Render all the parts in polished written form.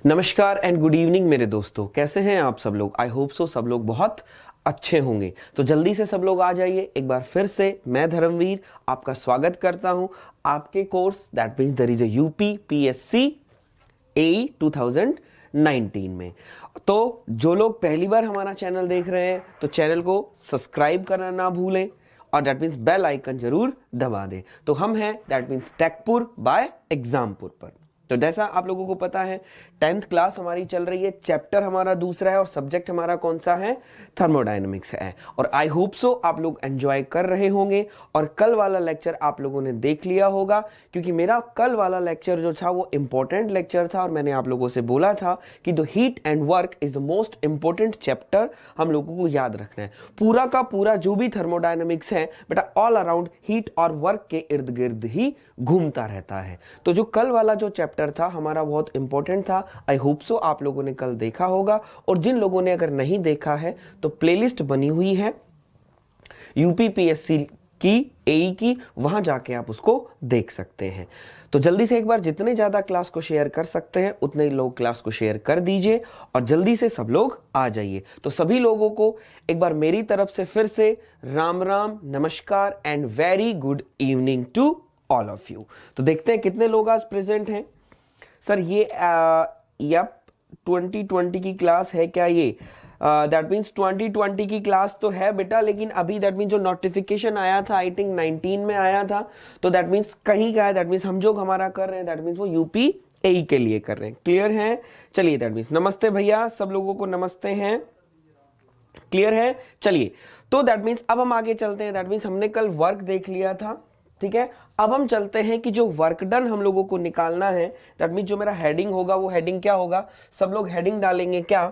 नमस्कार and good evening मेरे दोस्तों, कैसे हैं आप सब लोग। आई होप सो सब लोग बहुत अच्छे होंगे। तो जल्दी से सब लोग आ जाइए। एक बार फिर से मैं धर्मवीर आपका स्वागत करता हूं आपके course that means there is a UP PSC AE 2019 में। तो जो लोग पहली बार हमारा चैनल देख रहे हैं तो चैनल को सब्सक्राइब करना ना भूलें और दैट मीन्स बेल आइकन जरूर दबा दें। तो हम हैं दैट मीन्स टेकपुर बाय एग्जामपुर पर। तो जैसा आप लोगों को पता है 10th क्लास हमारी चल रही है, चैप्टर हमारा दूसरा है और सब्जेक्ट हमारा कौन सा है, थर्मोडायनेमिक्स है। और आई होप सो आप लोग एंजॉय कर रहे होंगे और कल वाला लेक्चर आप लोगों ने देख लिया होगा, क्योंकि मेरा कल वाला लेक्चर जो था वो इंपॉर्टेंट लेक्चर था और मैंने आप लोगों से बोला था कि the heat and work is the most important chapter हम लोगों को याद रखना है। पूरा का पूरा जो भी थर्मोडायनेमिक्स है बेटा ऑल अराउंड हीट और वर्क के इर्द गिर्द ही घूमता रहता है। तो जो कल वाला जो चैप्टर था हमारा बहुत इंपॉर्टेंट था। आई होप सो आप लोगों ने कल देखा होगा और जिन लोगों ने अगर नहीं देखा है तो प्लेलिस्ट बनी हुई है यूपीपीएससी की एई की, वहां जाके आप उसको देख सकते हैं। तो जल्दी से एक बार जितने ज्यादा क्लास को शेयर कर सकते हैं उतने ही लोग क्लास को शेयर कर दीजिए और जल्दी से सब लोग आ जाइए। तो सभी लोगों को एक बार मेरी तरफ से फिर से राम राम, नमस्कार and very good evening to all of you. तो देखते हैं कितने लोग आज प्रेजेंट हैं। सर ये 2020 की क्लास है क्या? ये दैट मीन्स 2020 की क्लास तो है बेटा, लेकिन अभी दैट मीन्स जो नोटिफिकेशन आया था आई थिंक 19 में आया था, तो दैट मीन्स कहीं का है, दैट मीन्स हम जो हमारा कर रहे हैं दैट मीन्स वो यूपी एई के लिए कर रहे हैं। क्लियर है? चलिए दैट मीन्स नमस्ते भैया, सब लोगों को नमस्ते हैं। क्लियर है? चलिए तो दैट मीन्स अब हम आगे चलते हैं। दैट मीन्स हमने कल वर्क देख लिया था, ठीक है। अब हम चलते हैं कि जो वर्क डन हम लोगों को निकालना है, दैट मीन्स जो मेरा हेडिंग होगा वो हेडिंग क्या होगा, सब लोग हेडिंग डालेंगे क्या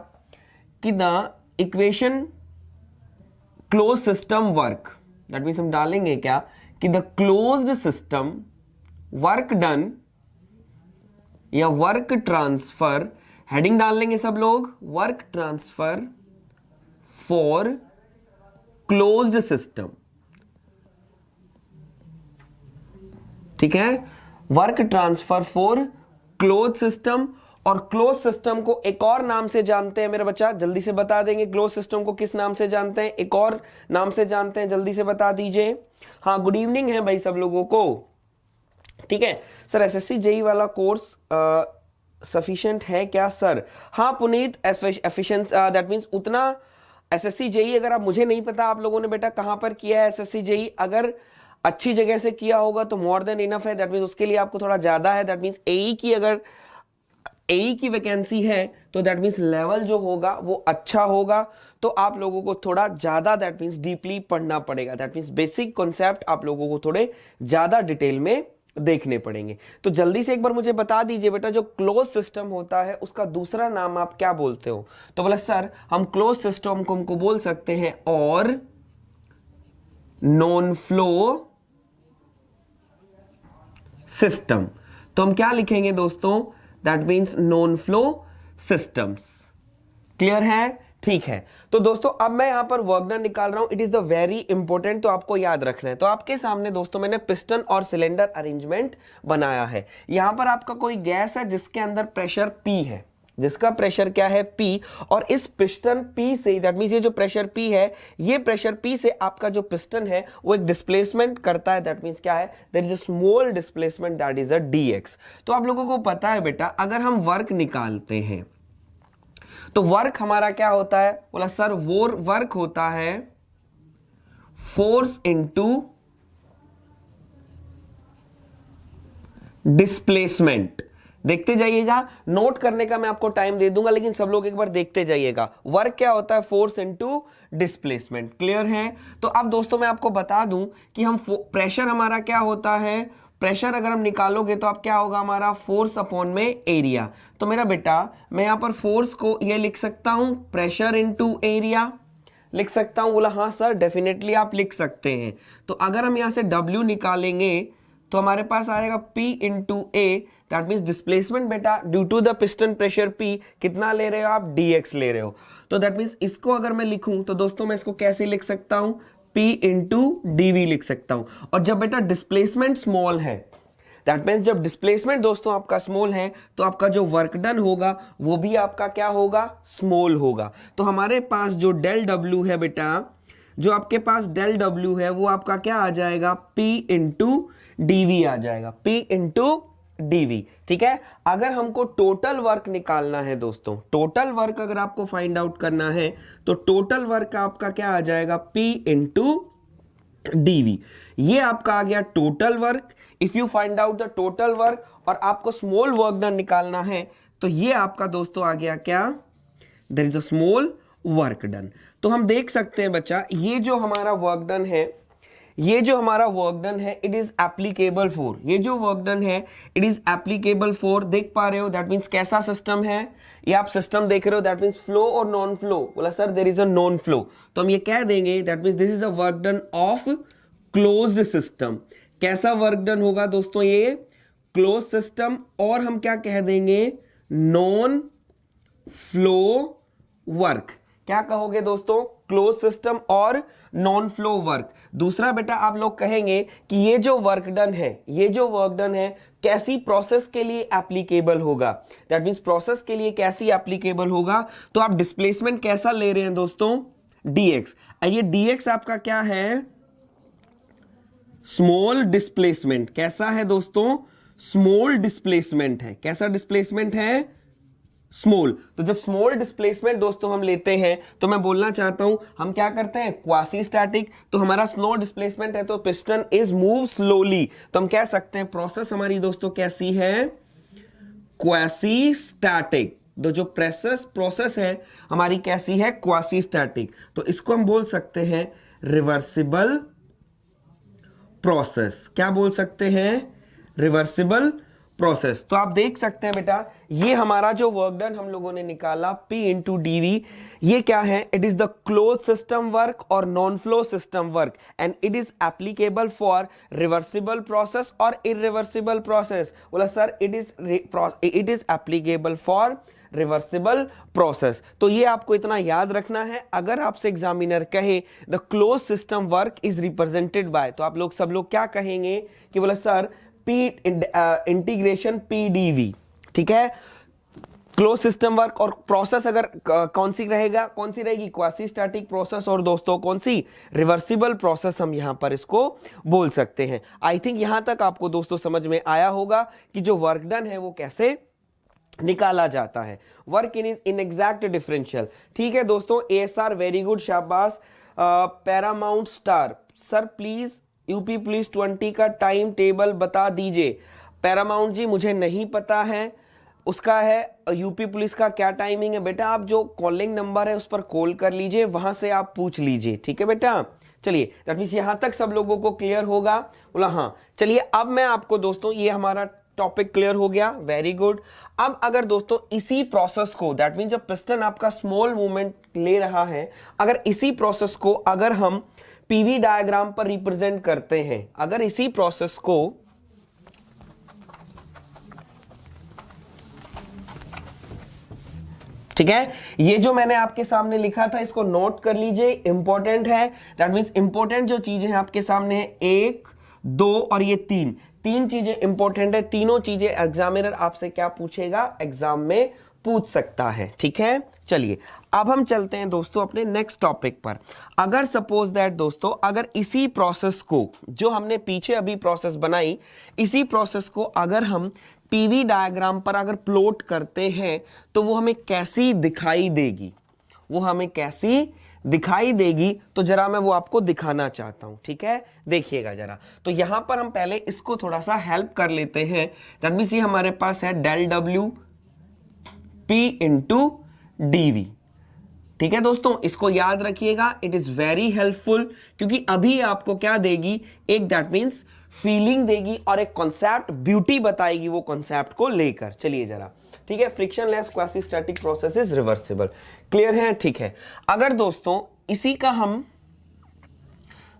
कि the equation close system work. That means हम डालेंगे क्या कि the closed system work done या वर्क ट्रांसफर, हेडिंग डाल लेंगे सब लोग, work transfer for closed system. ठीक है, work transfer for close system. और क्लोज सिस्टम को एक और नाम से जानते हैं मेरे बच्चा, जल्दी से बता देंगे क्लोज सिस्टम को किस नाम से जानते हैं, एक और नाम से जानते हैं, जल्दी से बता दीजिए। हाँ गुड इवनिंग है भाई सब लोगों को। ठीक है सर, एसएससी जेई वाला कोर्स सफिशिएंट है क्या सर? हाँ पुनीत, एफिशिएंस दैट मींस उतना एसएससी जेई, अगर आप, मुझे नहीं पता आप लोगों ने बेटा कहां पर किया है एसएससी जेई, अगर अच्छी जगह से किया होगा तो मोर देन इनफ है। दैट मींस उसके लिए आपको थोड़ा ज्यादा है। दैट मींस एई की, अगर एई की वैकेंसी है तो दैट मींस लेवल जो होगा वो अच्छा होगा, तो आप लोगों को थोड़ा ज्यादा दैट मींस डीपली पढ़ना पड़ेगा। दैट मींस बेसिक कॉन्सेप्ट आप लोगों को थोड़े ज्यादा डिटेल में देखने पड़ेंगे। तो जल्दी से एक बार मुझे बता दीजिए बेटा, जो क्लोज सिस्टम होता है उसका दूसरा नाम आप क्या बोलते हो? तो बोला सर हम क्लोज सिस्टम को हमको बोल सकते हैं और नॉन फ्लो सिस्टम। तो हम क्या लिखेंगे दोस्तों? That means non flow systems. Clear है? ठीक है। तो दोस्तों अब मैं यहां पर वर्क डन निकाल रहा हूं, it is the very important, तो आपको याद रखना है। तो आपके सामने दोस्तों मैंने पिस्टन और सिलेंडर अरेंजमेंट बनाया है। यहां पर आपका कोई गैस है जिसके अंदर प्रेशर P है, जिसका प्रेशर क्या है P, और इस piston P say that means ये जो प्रेशर P है, ये प्रेशर P से आपका जो पिस्टन है वो एक डिस्प्लेसमेंट करता है। दैट मींस क्या है? There is a small displacement that is a dx। तो आप लोगों को पता है बेटा, अगर हम वर्क निकालते हैं तो वर्क हमारा क्या होता है? बोला सर वो वर्क होता है फोर्स इनटू डिस्प्लेसमेंट। देखते जाइएगा, नोट करने का मैं आपको टाइम दे दूंगा, लेकिन सब लोग एक बार देखते जाइएगा। वर्क क्या होता है? Force into displacement. क्लियर है? तो अब दोस्तों मैं आपको बता दूं कि हम प्रेशर हमारा क्या होता है, प्रेशर अगर हम निकालोगे तो अब क्या होगा हमारा? फोर्स अपॉन में एरिया। तो मेरा बेटा मैं यहां पर फोर्स को ये लिख सकता हूं प्रेशर इनटू एरिया, लिख सकता हूं? बोला हाँ सर डेफिनेटली आप लिख सकते हैं। तो अगर हम यहां से W निकालेंगे तो हमारे पास आएगा P into a, that means displacement बेटा due to the piston pressure P कितना ले रहे हो आप? dx ले रहे हो। तो दैट मीन्स इसको अगर मैं लिखूं तो दोस्तों मैं इसको कैसे लिख सकता हूं? P इंटू dv लिख सकता हूं। और जब बेटा डिस्प्लेसमेंट स्मॉल है दैट मीन्स जब डिस्प्लेसमेंट दोस्तों आपका स्मॉल है तो आपका जो वर्क डन होगा वो भी आपका क्या होगा, स्मॉल होगा। तो हमारे पास जो डेल डब्ल्यू है बेटा, जो आपके पास डेल डब्ल्यू है वो आपका क्या आ जाएगा, P इंटू डीवी आ जाएगा, P इंटू डीवी। ठीक है, अगर हमको टोटल वर्क निकालना है दोस्तों, टोटल वर्क अगर आपको फाइंड आउट करना है तो टोटल वर्क आपका क्या आ जाएगा, P इंटू डीवी। ये आपका आ गया total work. If you find out the total work और आपको स्मॉल वर्क डन निकालना है तो ये आपका दोस्तों आ गया क्या, there is a small work done. तो हम देख सकते हैं बच्चा, ये जो हमारा वर्क डन है, ये जो हमारा वर्क डन है, इट इज एप्लीकेबल फॉर, ये जो वर्क डन है इट इज एप्लीकेबल फॉर, देख पा रहे हो, दैट मींस कैसा सिस्टम है, ये आप सिस्टम देख रहे हो, दैट मींस फ्लो और नॉन फ्लो। बोला sir there is a non flow, तो हम ये कह देंगे that means this is a work done of closed system. कैसा वर्क डन होगा दोस्तों, ये क्लोज सिस्टम, और हम क्या कह देंगे, नॉन फ्लो वर्क। क्या कहोगे दोस्तों, क्लोज सिस्टम और नॉन फ्लो वर्क। दूसरा बेटा आप लोग कहेंगे कि ये जो वर्क डन है, ये जो वर्क डन है कैसी प्रोसेस के लिए एप्लीकेबल होगा, दैट मींस प्रोसेस के लिए कैसी एप्लीकेबल होगा। तो आप डिस्प्लेसमेंट कैसा ले रहे हैं दोस्तों, dx। ये dx आपका क्या है, स्मॉल डिस्प्लेसमेंट। कैसा है दोस्तों, स्मॉल डिस्प्लेसमेंट है। कैसा डिस्प्लेसमेंट है, स्मॉल। तो जब स्मॉल डिस्प्लेसमेंट दोस्तों हम लेते हैं तो मैं बोलना चाहता हूं हम क्या करते हैं, क्वासी स्टैटिक। तो हमारा स्मॉल डिस्प्लेसमेंट है तो पिस्टन इज मूव स्लोली, तो हम कह सकते हैं प्रोसेस हमारी दोस्तों कैसी है, क्वासी स्टैटिक। तो जो प्रोसेस है हमारी कैसी है, क्वासी स्टैटिक। तो इसको हम बोल सकते हैं रिवर्सिबल प्रोसेस। क्या बोल सकते हैं, रिवर्सिबल प्रोसेस। तो आप देख सकते हैं बेटा, ये हमारा जो वर्क डन हम लोगों ने निकाला P इंटू डीवी, ये क्या है, it is the close system work और non flow system work and it is applicable for reversible process और इरिवर्सिबल प्रोसेस। बोला sir it is applicable for reversible process. तो ये आपको इतना याद रखना है, अगर आपसे एग्जामिनर कहे the close system work is represented by, तो आप लोग सब लोग क्या कहेंगे कि बोला सर P इंटीग्रेशन PDV। ठीक है, क्लोज सिस्टम वर्क और प्रोसेस अगर कौन सी रहेगी, क्वासी स्टैटिक प्रोसेस, और दोस्तों कौन सी, रिवर्सिबल प्रोसेस, हम यहां पर इसको बोल सकते हैं। आई थिंक यहां तक आपको दोस्तों समझ में आया होगा कि जो वर्क डन है वो कैसे निकाला जाता है। Work in exact differential. ठीक है दोस्तों, ASR वेरी गुड, शाबाश। Paramount star, sir please UP police 20 का टाइम टेबल बता दीजिए। पैरामाउंट जी मुझे नहीं पता है, उसका है यूपी पुलिस का क्या टाइमिंग है। बेटा आप जो कॉलिंग नंबर है उस पर कॉल कर लीजिए, वहां से आप पूछ लीजिए। ठीक है बेटा, चलिए दैट मींस यहां तक सब लोगों को क्लियर होगा। बोला हाँ, चलिए अब मैं आपको दोस्तों, ये हमारा टॉपिक क्लियर हो गया, वेरी गुड। अब अगर दोस्तों इसी प्रोसेस को, दैट मींस जब पिस्टन आपका स्मॉल मूवमेंट ले रहा है, अगर इसी प्रोसेस को अगर हम पीवी डायग्राम पर रिप्रेजेंट करते हैं, अगर इसी प्रोसेस को ठीक है, ये जो मैंने आपके सामने लिखा था इसको नोट कर लीजिए, इंपॉर्टेंट है। दैट मींस इंपॉर्टेंट जो चीजें आपके सामने है, 1 2 और ये 3 चीजें इंपॉर्टेंट है। तीनों चीजें एग्जामिनर आपसे क्या पूछेगा, एग्जाम में पूछ सकता है। ठीक है, चलिए अब हम चलते हैं दोस्तों अपने नेक्स्ट टॉपिक पर। अगर सपोज दैट दोस्तों, अगर इसी प्रोसेस को, जो हमने पीछे अभी प्रोसेस बनाई, इसी प्रोसेस को अगर हम पीवी डायग्राम पर अगर प्लॉट करते हैं तो वो हमें कैसी दिखाई देगी, वो हमें कैसी दिखाई देगी, तो जरा मैं वो आपको दिखाना चाहता हूं। ठीक है, देखिएगा जरा। तो यहां पर हम पहले इसको थोड़ा सा हेल्प कर लेते हैं। दैट मींस ये हमारे पास है del W P into DV. ठीक है दोस्तों, इसको याद रखिएगा, इट इज वेरी हेल्पफुल, क्योंकि अभी आपको क्या देगी, एक दैट मींस फीलिंग देगी और एक कॉन्सेप्ट, ब्यूटी बताएगी वो कॉन्सेप्ट को लेकर। चलिए जरा, ठीक है, frictionless quasi static process is reversible, clear है। ठीक है, अगर दोस्तों इसी का हम,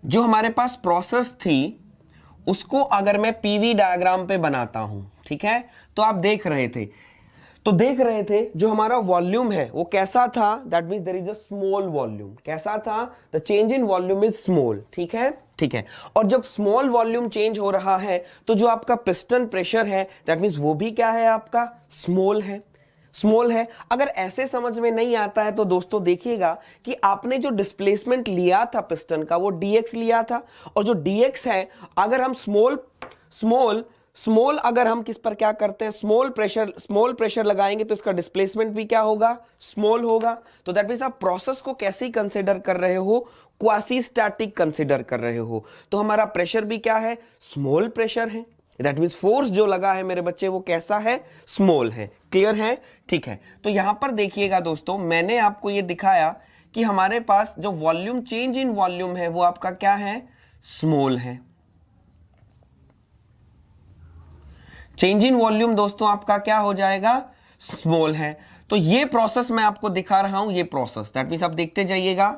जो हमारे पास प्रोसेस थी उसको अगर मैं पीवी डायग्राम पे बनाता हूं, ठीक है, तो आप देख रहे थे जो हमारा वॉल्यूम है वो कैसा था, that means there is a small volume. कैसा था, the change in volume is small. ठीक है, ठीक है। और जब स्मॉल वॉल्यूम चेंज हो रहा है तो जो आपका पिस्टन प्रेशर है दैट मींस वो भी क्या है, आपका स्मॉल है, स्मॉल है। अगर ऐसे समझ में नहीं आता है तो दोस्तों देखिएगा कि आपने जो डिस्प्लेसमेंट लिया था पिस्टन का वो dx लिया था, और जो dx है अगर हम स्मॉल अगर हम किस पर क्या करते हैं, स्मॉल प्रेशर लगाएंगे तो इसका डिस्प्लेसमेंट भी क्या होगा, स्मॉल होगा। तो दैट मींस आप प्रोसेस को कैसे कंसीडर कर रहे हो, क्वासी स्टैटिक कंसीडर कर रहे हो। तो हमारा प्रेशर भी क्या है, स्मॉल प्रेशर है। दैट मींस फोर्स जो लगा है मेरे बच्चे वो कैसा है, स्मॉल है। क्लियर है, ठीक है। तो यहां पर देखिएगा दोस्तों, मैंने आपको ये दिखाया कि हमारे पास जो वॉल्यूम चेंज इन वॉल्यूम है वो आपका क्या है, स्मॉल है। चेंज इन वॉल्यूम दोस्तों आपका क्या हो जाएगा, स्मॉल है। तो ये प्रोसेस मैं आपको दिखा रहा हूं, ये प्रोसेस दैट मींस आप देखते जाइएगा,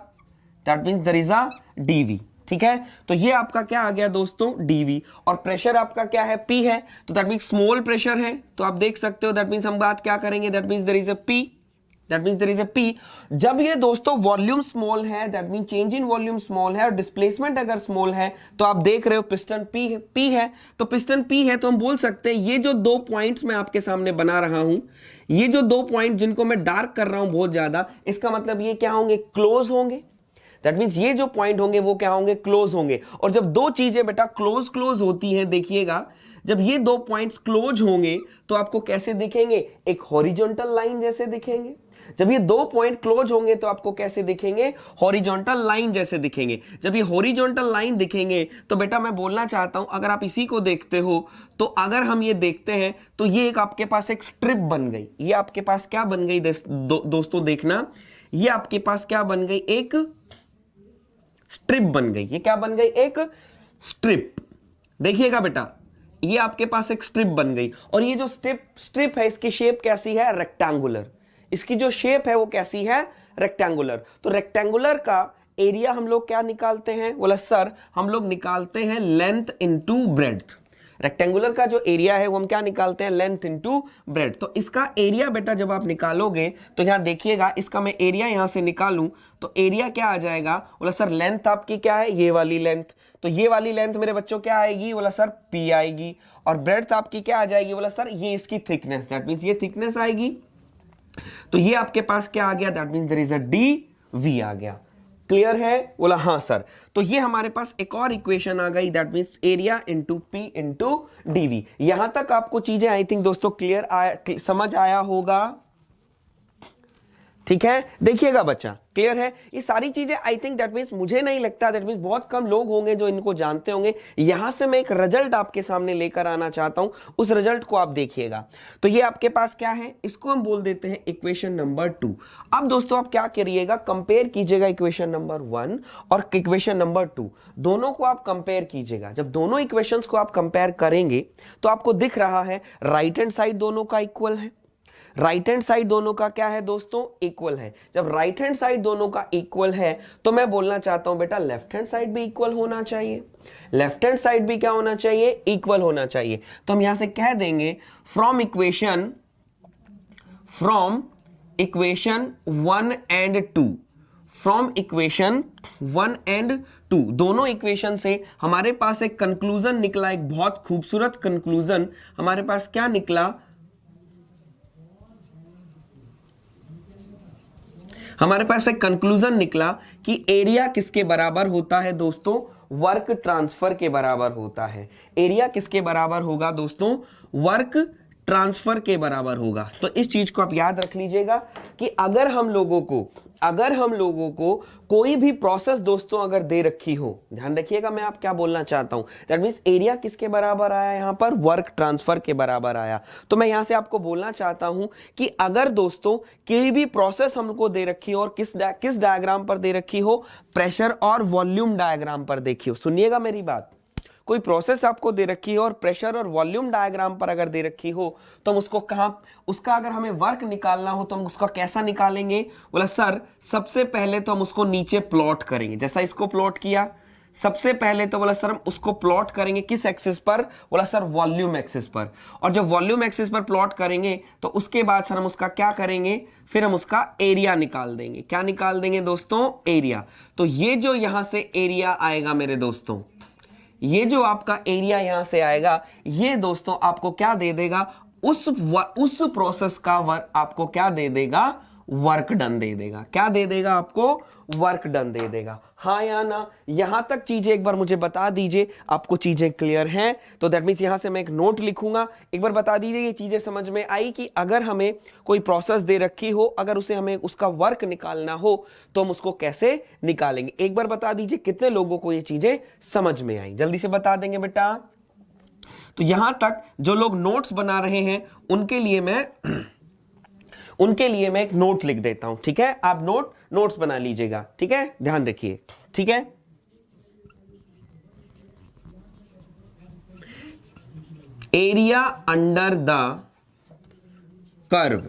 that means there is a DV, ठीक है। तो ये आपका क्या आ गया दोस्तों, डीवी, और प्रेशर आपका क्या है, पी है। तो दैट मींस स्मॉल प्रेशर है, तो आप देख सकते हो दैट मींस हम बात क्या करेंगे, that means there is a P, that means there is a P. जब ये दोस्तों वॉल्यूम स्मॉल है that means change in volume small है और डिस्प्लेसमेंट अगर स्मॉल है तो आप देख रहे हो पिस्टन पी है। तो पिस्टन पी है तो हम बोल सकते हैं ये जो 2 पॉइंट्स मैं आपके सामने बना रहा हूं, ये जो 2 पॉइंट जिनको मैं डार्क कर रहा हूं बहुत ज्यादा, इसका मतलब ये क्या होंगे, क्लोज होंगे। दैट मींस ये जो पॉइंट होंगे वो क्या होंगे, क्लोज होंगे। और जब 2 चीजें बेटा क्लोज होती हैं, देखिएगा जब ये 2 पॉइंट्स क्लोज होंगे तो आपको कैसे दिखेंगे, एक हॉरिजॉन्टल लाइन जैसे दिखेंगे। जब ये 2 पॉइंट क्लोज होंगे तो आपको कैसे दिखेंगे, हॉरिजॉन्टल लाइन जैसे दिखेंगे। जब ये हॉरिजॉन्टल लाइन दिखेंगे तो बेटा मैं बोलना चाहता हूं, अगर आप इसी को देखते हो तो अगर हम ये देखते हैं तो ये एक आपके पास एक स्ट्रिप बन गई। ये आपके पास क्या बन गई दोस्तों, देखना, ये आपके पास क्या बन गई, एक स्ट्रिप बन गई। ये क्या बन गई, एक स्ट्रिप। देखिएगा बेटा, ये आपके पास एक स्ट्रिप बन गई, और ये जो स्ट्रिप है इसकी शेप कैसी है, रेक्टेंगुलर। इसकी जो शेप है वो कैसी है, रेक्टेंगुलर। तो रेक्टेंगुलर का एरिया हम लोग क्या निकालते हैं, बोला सर हम लोग निकालते हैं लेंथ इनटू ब्रेड्थ। रेक्टेंगुलर का जो एरिया है वो हम क्या निकालते हैं, लेंथ इनटू ब्रेड्थ। तो इसका एरिया बेटा जब आप निकालोगे तो यहां देखिएगा, इसका मैं एरिया यहां से निकालूं तो एरिया क्या आ जाएगा, बोला सर लेंथ आपकी क्या है, ये वाली लेंथ। तो ये वाली लेंथ मेरे बच्चों क्या आएगी, बोला सर पी आएगी। और ब्रेड्थ आपकी क्या आ जाएगी, बोला सर ये इसकी थिकनेस, दैट मींस ये थिकनेस आएगी। तो ये आपके पास क्या आ गया, that means there is a d v आ गया। क्लियर है, बोला हाँ सर। तो ये हमारे पास एक और इक्वेशन आ गई, that means area into P into DV. यहां तक आपको चीजें आई थिंक दोस्तों क्लियर समझ आया होगा, ठीक है। देखिएगा बच्चा, क्लियर है। ये सारी चीजें आई थिंक दैट मींस मुझे नहीं लगता, दैट मींस बहुत कम लोग होंगे जो इनको जानते होंगे। यहां से मैं एक रिजल्ट आपके सामने लेकर आना चाहता हूं, उस रिजल्ट को आप देखिएगा। तो ये आपके पास क्या है, इसको हम बोल देते हैं इक्वेशन नंबर 2। अब दोस्तों आप क्या करिएगा, कंपेयर कीजिएगा इक्वेशन नंबर 1 और इक्वेशन नंबर 2, दोनों को आप कंपेयर कीजिएगा। जब दोनों इक्वेशंस को आप कंपेयर करेंगे तो आपको दिख रहा है राइट हैंड साइड दोनों का इक्वल है, राइट हैंड साइड दोनों का क्या है दोस्तों, इक्वल है। जब राइट हैंड साइड दोनों का इक्वल है तो मैं बोलना चाहता हूं बेटा लेफ्ट हैंड साइड भी इक्वल होना चाहिए। लेफ्ट हैंड साइड भी क्या होना चाहिए, इक्वल होना चाहिए। तो हम यहां से कह देंगे from equation 1 and 2, from equation 1 and 2, दोनों इक्वेशन से हमारे पास एक कंक्लूजन निकला, एक बहुत खूबसूरत कंक्लूजन हमारे पास क्या निकला, हमारे पास एक कंक्लूजन निकला कि एरिया किसके बराबर होता है दोस्तों, वर्क ट्रांसफर के बराबर होता है। एरिया किसके बराबर होगा दोस्तों, वर्क ट्रांसफर के बराबर होगा। तो इस चीज को आप याद रख लीजिएगा कि अगर हम लोगों को कोई भी प्रोसेस दोस्तों अगर दे रखी हो, ध्यान रखिएगा मैं आप क्या बोलना चाहता हूं, दैट मींस एरिया किसके बराबर आया, यहां पर वर्क ट्रांसफर के बराबर आया। तो मैं यहां से आपको बोलना चाहता हूं कि अगर दोस्तों कोई भी प्रोसेस हमको दे रखी हो और किस डायग्राम पर दे रखी हो, प्रेशर और वॉल्यूम डायग्राम पर देखिए, सुनिएगा मेरी बात। कोई प्रोसेस आपको दे रखी हो और प्रेशर और वॉल्यूम डायग्राम पर अगर दे रखी हो तो हम उसको उसका अगर हमें वर्क निकालना हो तो हम उसका कैसा निकालेंगे, बोला सर सबसे पहले तो हम उसको नीचे प्लॉट करेंगे, जैसा इसको प्लॉट किया, सबसे पहले तो बोला सर हम उसको प्लॉट करेंगे किस एक्सिस पर, बोला सर वॉल्यूम एक्सिस पर। और जब वॉल्यूम एक्सिस पर प्लॉट करेंगे तो उसके बाद सर हम उसका क्या करेंगे, फिर हम उसका एरिया निकाल देंगे। क्या निकाल देंगे दोस्तों, एरिया। तो ये जो यहां से एरिया आएगा मेरे दोस्तों, ये जो आपका एरिया यहां से आएगा, ये दोस्तों आपको क्या दे देगा, उस प्रोसेस का वर्क आपको क्या दे देगा, वर्क डन दे देगा। क्या दे देगा आपको, वर्क डन दे देगा। हाँ या ना, यहां तक चीजें एक बार मुझे बता दीजिए, आपको चीजें क्लियर हैं? तो दैट मींस यहां से मैं एक नोट लिखूंगा, एक बार बता दीजिए ये चीजें समझ में आई कि अगर हमें कोई प्रोसेस दे रखी हो, अगर उसे हमें उसका वर्क निकालना हो तो हम उसको कैसे निकालेंगे। एक बार बता दीजिए कितने लोगों को ये चीजें समझ में आई, जल्दी से बता देंगे बेटा। तो यहां तक जो लोग नोट्स बना रहे हैं उनके लिए मैं एक नोट लिख देता हूं, ठीक है? आप नोट्स बना लीजिएगा, ठीक है? ध्यान रखिए, ठीक है? Area under the curve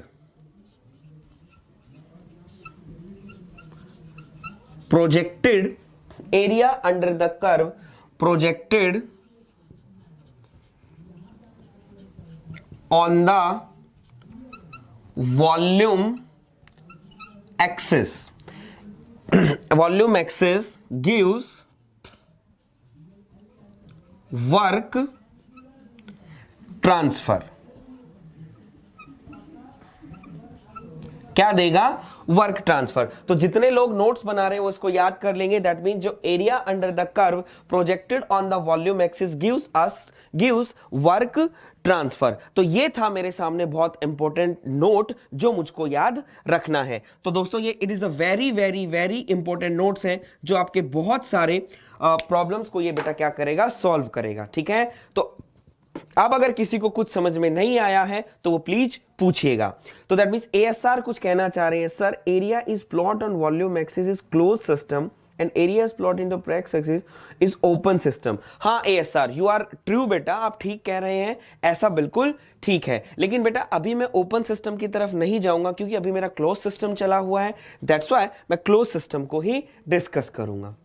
projected, area under the curve projected on the volume axis volume axis gives work transfer। क्या देगा, वर्क ट्रांसफर। तो जितने लोग नोट्स बना रहे हैं वो इसको याद कर लेंगे। दैट मीन जो area under the curve projected on the volume axis gives work transfer. तो ये था मेरे सामने बहुत इंपॉर्टेंट नोट जो मुझको याद रखना है। तो दोस्तों ये it is a very very very important notes हैं जो आपके बहुत सारे प्रॉब्लम्स को ये बेटा क्या करेगा, सॉल्व करेगा, ठीक है? तो अब अगर किसी को कुछ समझ में नहीं आया है तो वो प्लीज पूछिएगा। तो दैट मींस एएसआर कुछ कहना चाह रहे हैं, sir area is plot on volume axis is close system and area is plot in the x axis is open system. हाँ एएसआर यू आर ट्रू बेटा, आप ठीक कह रहे हैं, ऐसा बिल्कुल ठीक है। लेकिन बेटा अभी मैं ओपन सिस्टम की तरफ नहीं जाऊंगा क्योंकि अभी मेरा क्लोज सिस्टम चला हुआ है। दैट्स व्हाई मैं क्लोज सिस्टम को ही डिस्कस करूंगा,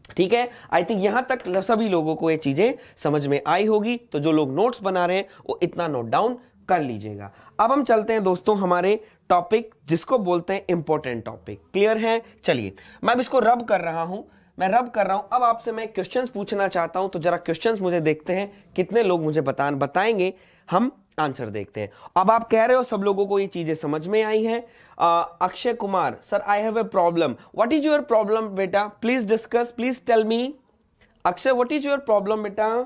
ठीक है? आई थिंक यहां तक सभी लोगों को ये चीजें समझ में आई होगी। तो जो लोग नोट्स बना रहे हैं वो इतना नोट डाउन कर लीजिएगा। अब हम चलते हैं दोस्तों हमारे टॉपिक जिसको बोलते हैं इंपॉर्टेंट टॉपिक। क्लियर है? चलिए मैं अब इसको रब कर रहा हूं, अब आपसे मैं क्वेश्चंस पूछना चाहता हूं। तो जरा क्वेश्चंस मुझे देखते हैं कितने लोग मुझे बताएंगे, हम आंसर देखते हैं। अब आप कह रहे हो सब लोगों को ये चीजें समझ में आई हैं। Akshay Kumar, sir I have a problem. What is your problem बेटा, please discuss, please tell me. Akshay what is your problem बेटा,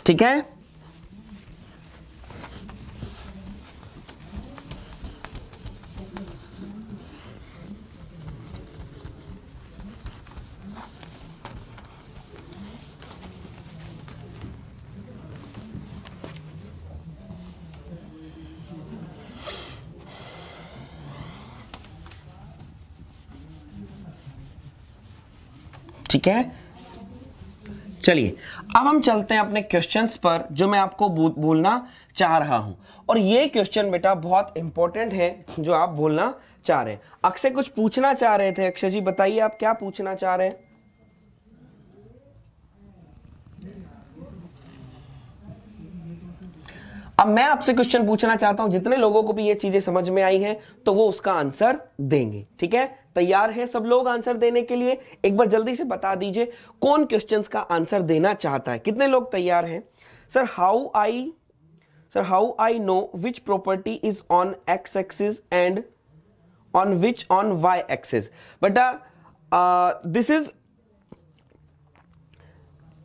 ठीक है? ठीक है, चलिए अब हम चलते हैं अपने क्वेश्चंस पर जो मैं आपको बोलना चाह रहा हूं। और ये क्वेश्चन बेटा बहुत इंपॉर्टेंट है जो आप बोलना चाह रहे हैं। अक्षय कुछ पूछना चाह रहे थे, अक्षय जी बताइए आप क्या पूछना चाह रहे हैं? अब मैं आपसे क्वेश्चन पूछना चाहता हूं, जितने लोगों को भी ये चीजें समझ में आई हैं तो वो उसका आंसर देंगे, ठीक है? तैयार है सब लोग आंसर देने के लिए? एक बार जल्दी से बता दीजिए कौन क्वेश्चंस का आंसर देना चाहता है, कितने लोग तैयार हैं? Sir how I know which property is on X axis and on which on Y axis. बेटा दिस इज,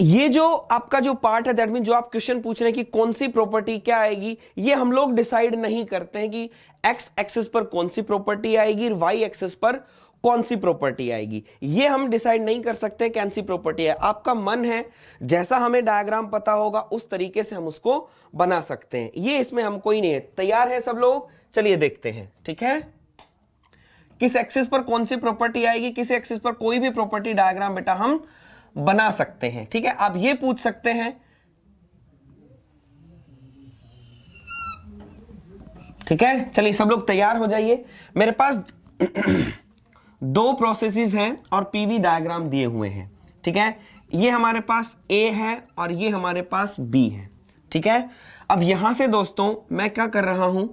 ये जो आपका जो पार्ट है दैट मीन जो आप क्वेश्चन पूछ रहे हैं कि कौन सी प्रॉपर्टी क्या आएगी, ये हम लोग डिसाइड नहीं करते हैं कि एक्स एक्सिस पर कौन सी प्रॉपर्टी आएगी और वाई एक्सिस पर कौन सी प्रॉपर्टी आएगी। ये हम डिसाइड नहीं कर सकते कौन सी प्रॉपर्टी है। आपका मन है, जैसा हमें डायग्राम पता होगा उस तरीके से हम उसको बना सकते हैं। ये इसमें हम कोई नहीं है। तैयार है सब लोग? चलिए देखते हैं, ठीक है? किस एक्सिस पर कौन सी प्रॉपर्टी आएगी, किस एक्सिस पर कोई भी प्रॉपर्टी डायग्राम बेटा हम बना सकते हैं, ठीक है? आप ये पूछ सकते हैं, ठीक है? चलिए सब लोग तैयार हो जाइए। मेरे पास दो प्रोसेसेस हैं और पीवी डायग्राम दिए हुए हैं, ठीक है। ये हमारे पास ए है और ये हमारे पास बी है, ठीक है। अब यहां से दोस्तों मैं क्या कर रहा हूं,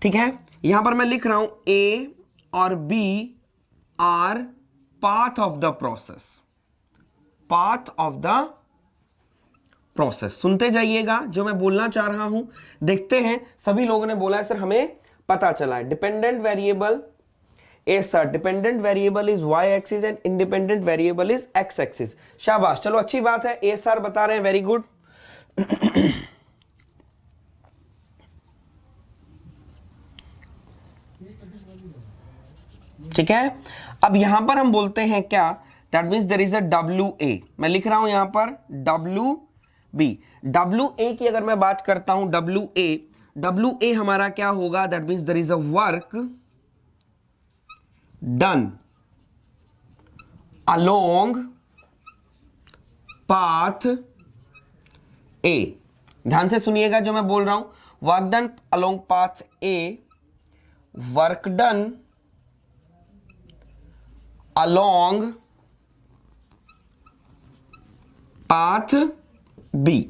ठीक है, यहां पर मैं लिख रहा हूं ए और B are path of the process, path of the process. सुनते जाइएगा जो मैं बोलना चाह रहा हूं। देखते हैं, सभी लोगों ने बोला है सर हमें पता चला है dependent variable Yes sir, dependent variable is y axis and independent variable is x axis। शाबाश, चलो अच्छी बात है, ए सर बता रहे हैं, वेरी गुड। ठीक है, अब यहां पर हम बोलते हैं क्या, that means there is a W A, मैं लिख रहा हूं यहां पर डब्ल्यू बी। डब्ल्यू ए की अगर मैं बात करता हूं, डब्ल्यू ए हमारा क्या होगा, that means there is a work done along path A। ध्यान से सुनिएगा जो मैं बोल रहा हूं, work done along path A, work done along path B।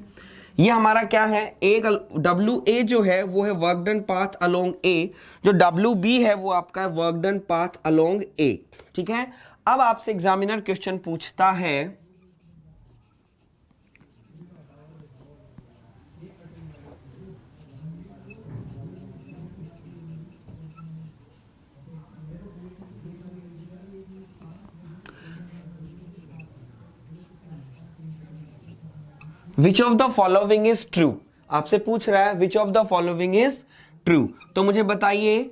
ये हमारा क्या है, एक डब्ल्यू ए जो है वो है वर्क डन पाथ अलोंग ए, जो डब्ल्यू बी है वो आपका वर्क डन पाथ अलोंग ए, ठीक है। अब आपसे एग्जामिनर क्वेश्चन पूछता है which of the following is true. आपसे पूछ रहा है which of the following is true, तो मुझे बताइए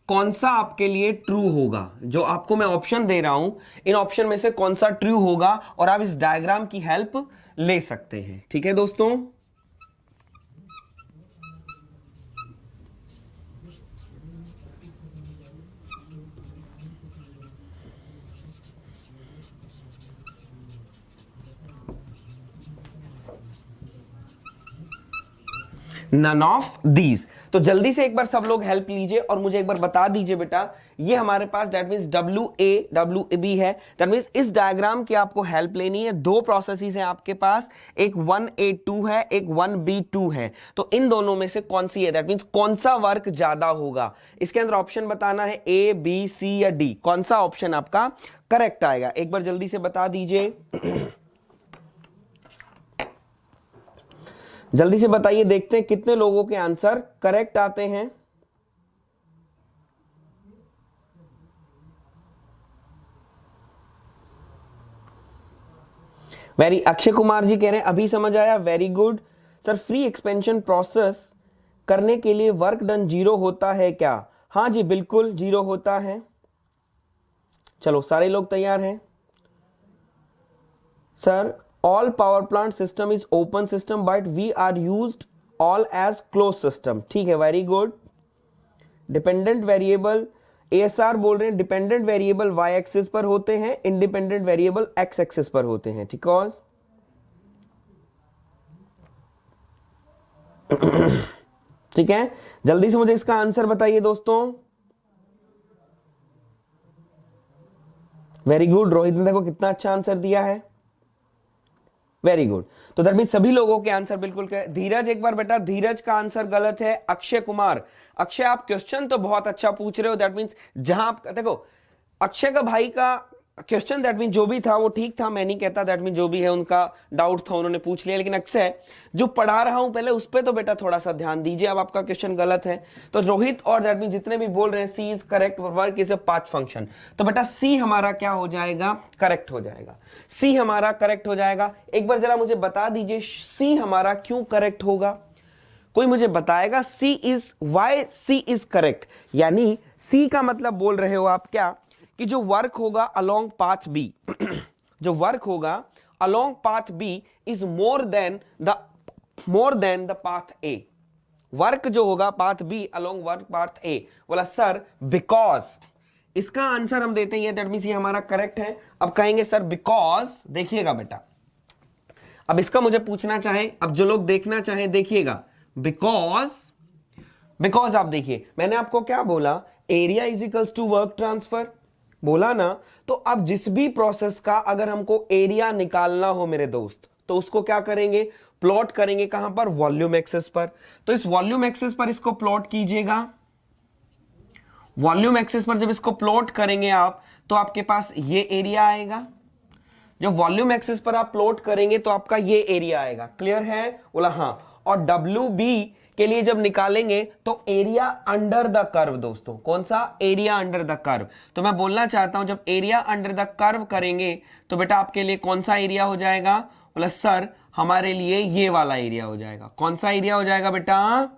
कौन सा आपके लिए ट्रू होगा। जो आपको मैं ऑप्शन दे रहा हूं, इन ऑप्शन में से कौन सा ट्रू होगा, और आप इस डायग्राम की हेल्प ले सकते हैं, ठीक है दोस्तों। None of these. तो जल्दी से एक बार सब लोग हेल्प लीजिए और मुझे एक बार बता दीजिए बेटा, ये हमारे पास दैट मींस डब्ल्यू ए बी है, दैट मींस इस डायग्राम की आपको हेल्प लेनी है। दो प्रोसेसेस हैं आपके पास, एक 1A2 है, एक 1B2 है, तो इन दोनों में से कौन सी है, दैट मींस कौन सा वर्क ज्यादा होगा। इसके अंदर ऑप्शन बताना है ए बी सी या डी, कौन सा ऑप्शन आपका करेक्ट आएगा, एक बार जल्दी से बता दीजिए। जल्दी से बताइए, देखते हैं कितने लोगों के आंसर करेक्ट आते हैं। वेरी, अक्षय कुमार जी कह रहे हैं अभी समझ आया, very good sir. Free expansion process करने के लिए वर्क डन 0 होता है क्या? हाँ जी बिल्कुल 0 होता है। चलो सारे लोग तैयार हैं sir. All power plant system is open system but we are used all as closed system। ठीक है, very good. Dependent variable ASR बोल रहे हैं डिपेंडेंट वेरिएबल y एक्सिस पर होते हैं, इंडिपेंडेंट वेरिएबल x एक्सिस पर होते हैं, ठीक है। ठीक है, जल्दी से मुझे इसका आंसर बताइए दोस्तों। वेरी गुड, रोहित ने देखो कितना अच्छा आंसर दिया है, वेरी गुड। तो दैट मीन सभी लोगों के आंसर बिल्कुल करेक्ट। धीरज एक बार बेटा, धीरज का आंसर गलत है। अक्षय कुमार, अक्षय आप क्वेश्चन तो बहुत अच्छा पूछ रहे हो, दैट मीन्स जहां आप देखो अक्षय का भाई का क्वेश्चन दैट मीन जो भी था वो ठीक था, मैं नहीं कहता, दैट मीन जो भी है उनका डाउट था उन्होंने पूछ लिया, लेकिन अक्षय जो पढ़ा रहा हूं पहले उस पर तो बेटा थोड़ा सा ध्यान दीजिए। अब आपका क्वेश्चन गलत है, तो रोहित और दैट मीन जितने भी बोल रहे हैं c is correct, work is a path function, तो बेटा सी हमारा क्या हो जाएगा, करेक्ट हो जाएगा। सी हमारा करेक्ट हो जाएगा। एक बार जरा मुझे बता दीजिए सी हमारा क्यों करेक्ट होगा, कोई मुझे बताएगा C is Y C is correct. यानी सी का मतलब बोल रहे हो आप क्या, कि जो वर्क होगा अलोंग पाथ बी जो वर्क होगा along path B is more than the path A. Work जो होगा path B along work path A. बोला सर बिकॉज, इसका आंसर हम देते हैं दैट मींस ये हमारा करेक्ट है। अब कहेंगे सर बिकॉज, देखिएगा बेटा अब इसका मुझे पूछना चाहे, अब जो लोग देखना चाहे देखिएगा, बिकॉज आप देखिए मैंने आपको क्या बोला, area is equals to work transfer, बोला ना। तो अब जिस भी प्रोसेस का अगर हमको एरिया निकालना हो मेरे दोस्त, तो उसको क्या करेंगे, प्लॉट करेंगे कहां पर, वॉल्यूम एक्सिस पर। तो इस वॉल्यूम एक्सिस पर इसको प्लॉट कीजिएगा। वॉल्यूम एक्सिस पर जब इसको प्लॉट करेंगे आप, तो आपके पास ये एरिया आएगा। जब वॉल्यूम एक्सिस पर आप प्लॉट करेंगे तो आपका ये एरिया आएगा। क्लियर है, बोला हाँ। और डब्ल्यू बी के लिए जब निकालेंगे तो एरिया अंडर द कर्व दोस्तों, कौन सा, एरिया अंडर द कर्व। तो मैं बोलना चाहता हूं जब एरिया अंडर द कर्व करेंगे तो बेटा आपके लिए कौन सा एरिया हो जाएगा, बोला सर हमारे लिए ये वाला एरिया हो जाएगा। कौन सा एरिया हो जाएगा बेटा,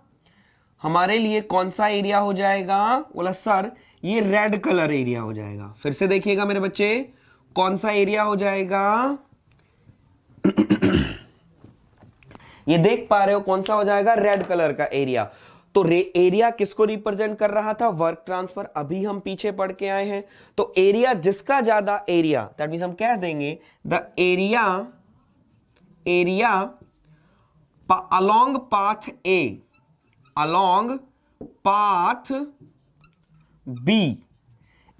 हमारे लिए कौन सा एरिया हो जाएगा, बोला सर ये रेड कलर एरिया हो जाएगा। फिर से देखिएगा मेरे बच्चे, कौन सा एरिया हो जाएगा ये देख पा रहे हो कौन सा हो जाएगा, रेड कलर का एरिया। तो एरिया किसको रिप्रेजेंट कर रहा था, वर्क ट्रांसफर। अभी हम पीछे पढ़ के आए हैं। तो एरिया जिसका ज्यादा एरिया, दैट मींस हम कह देंगे the area along path A, along path B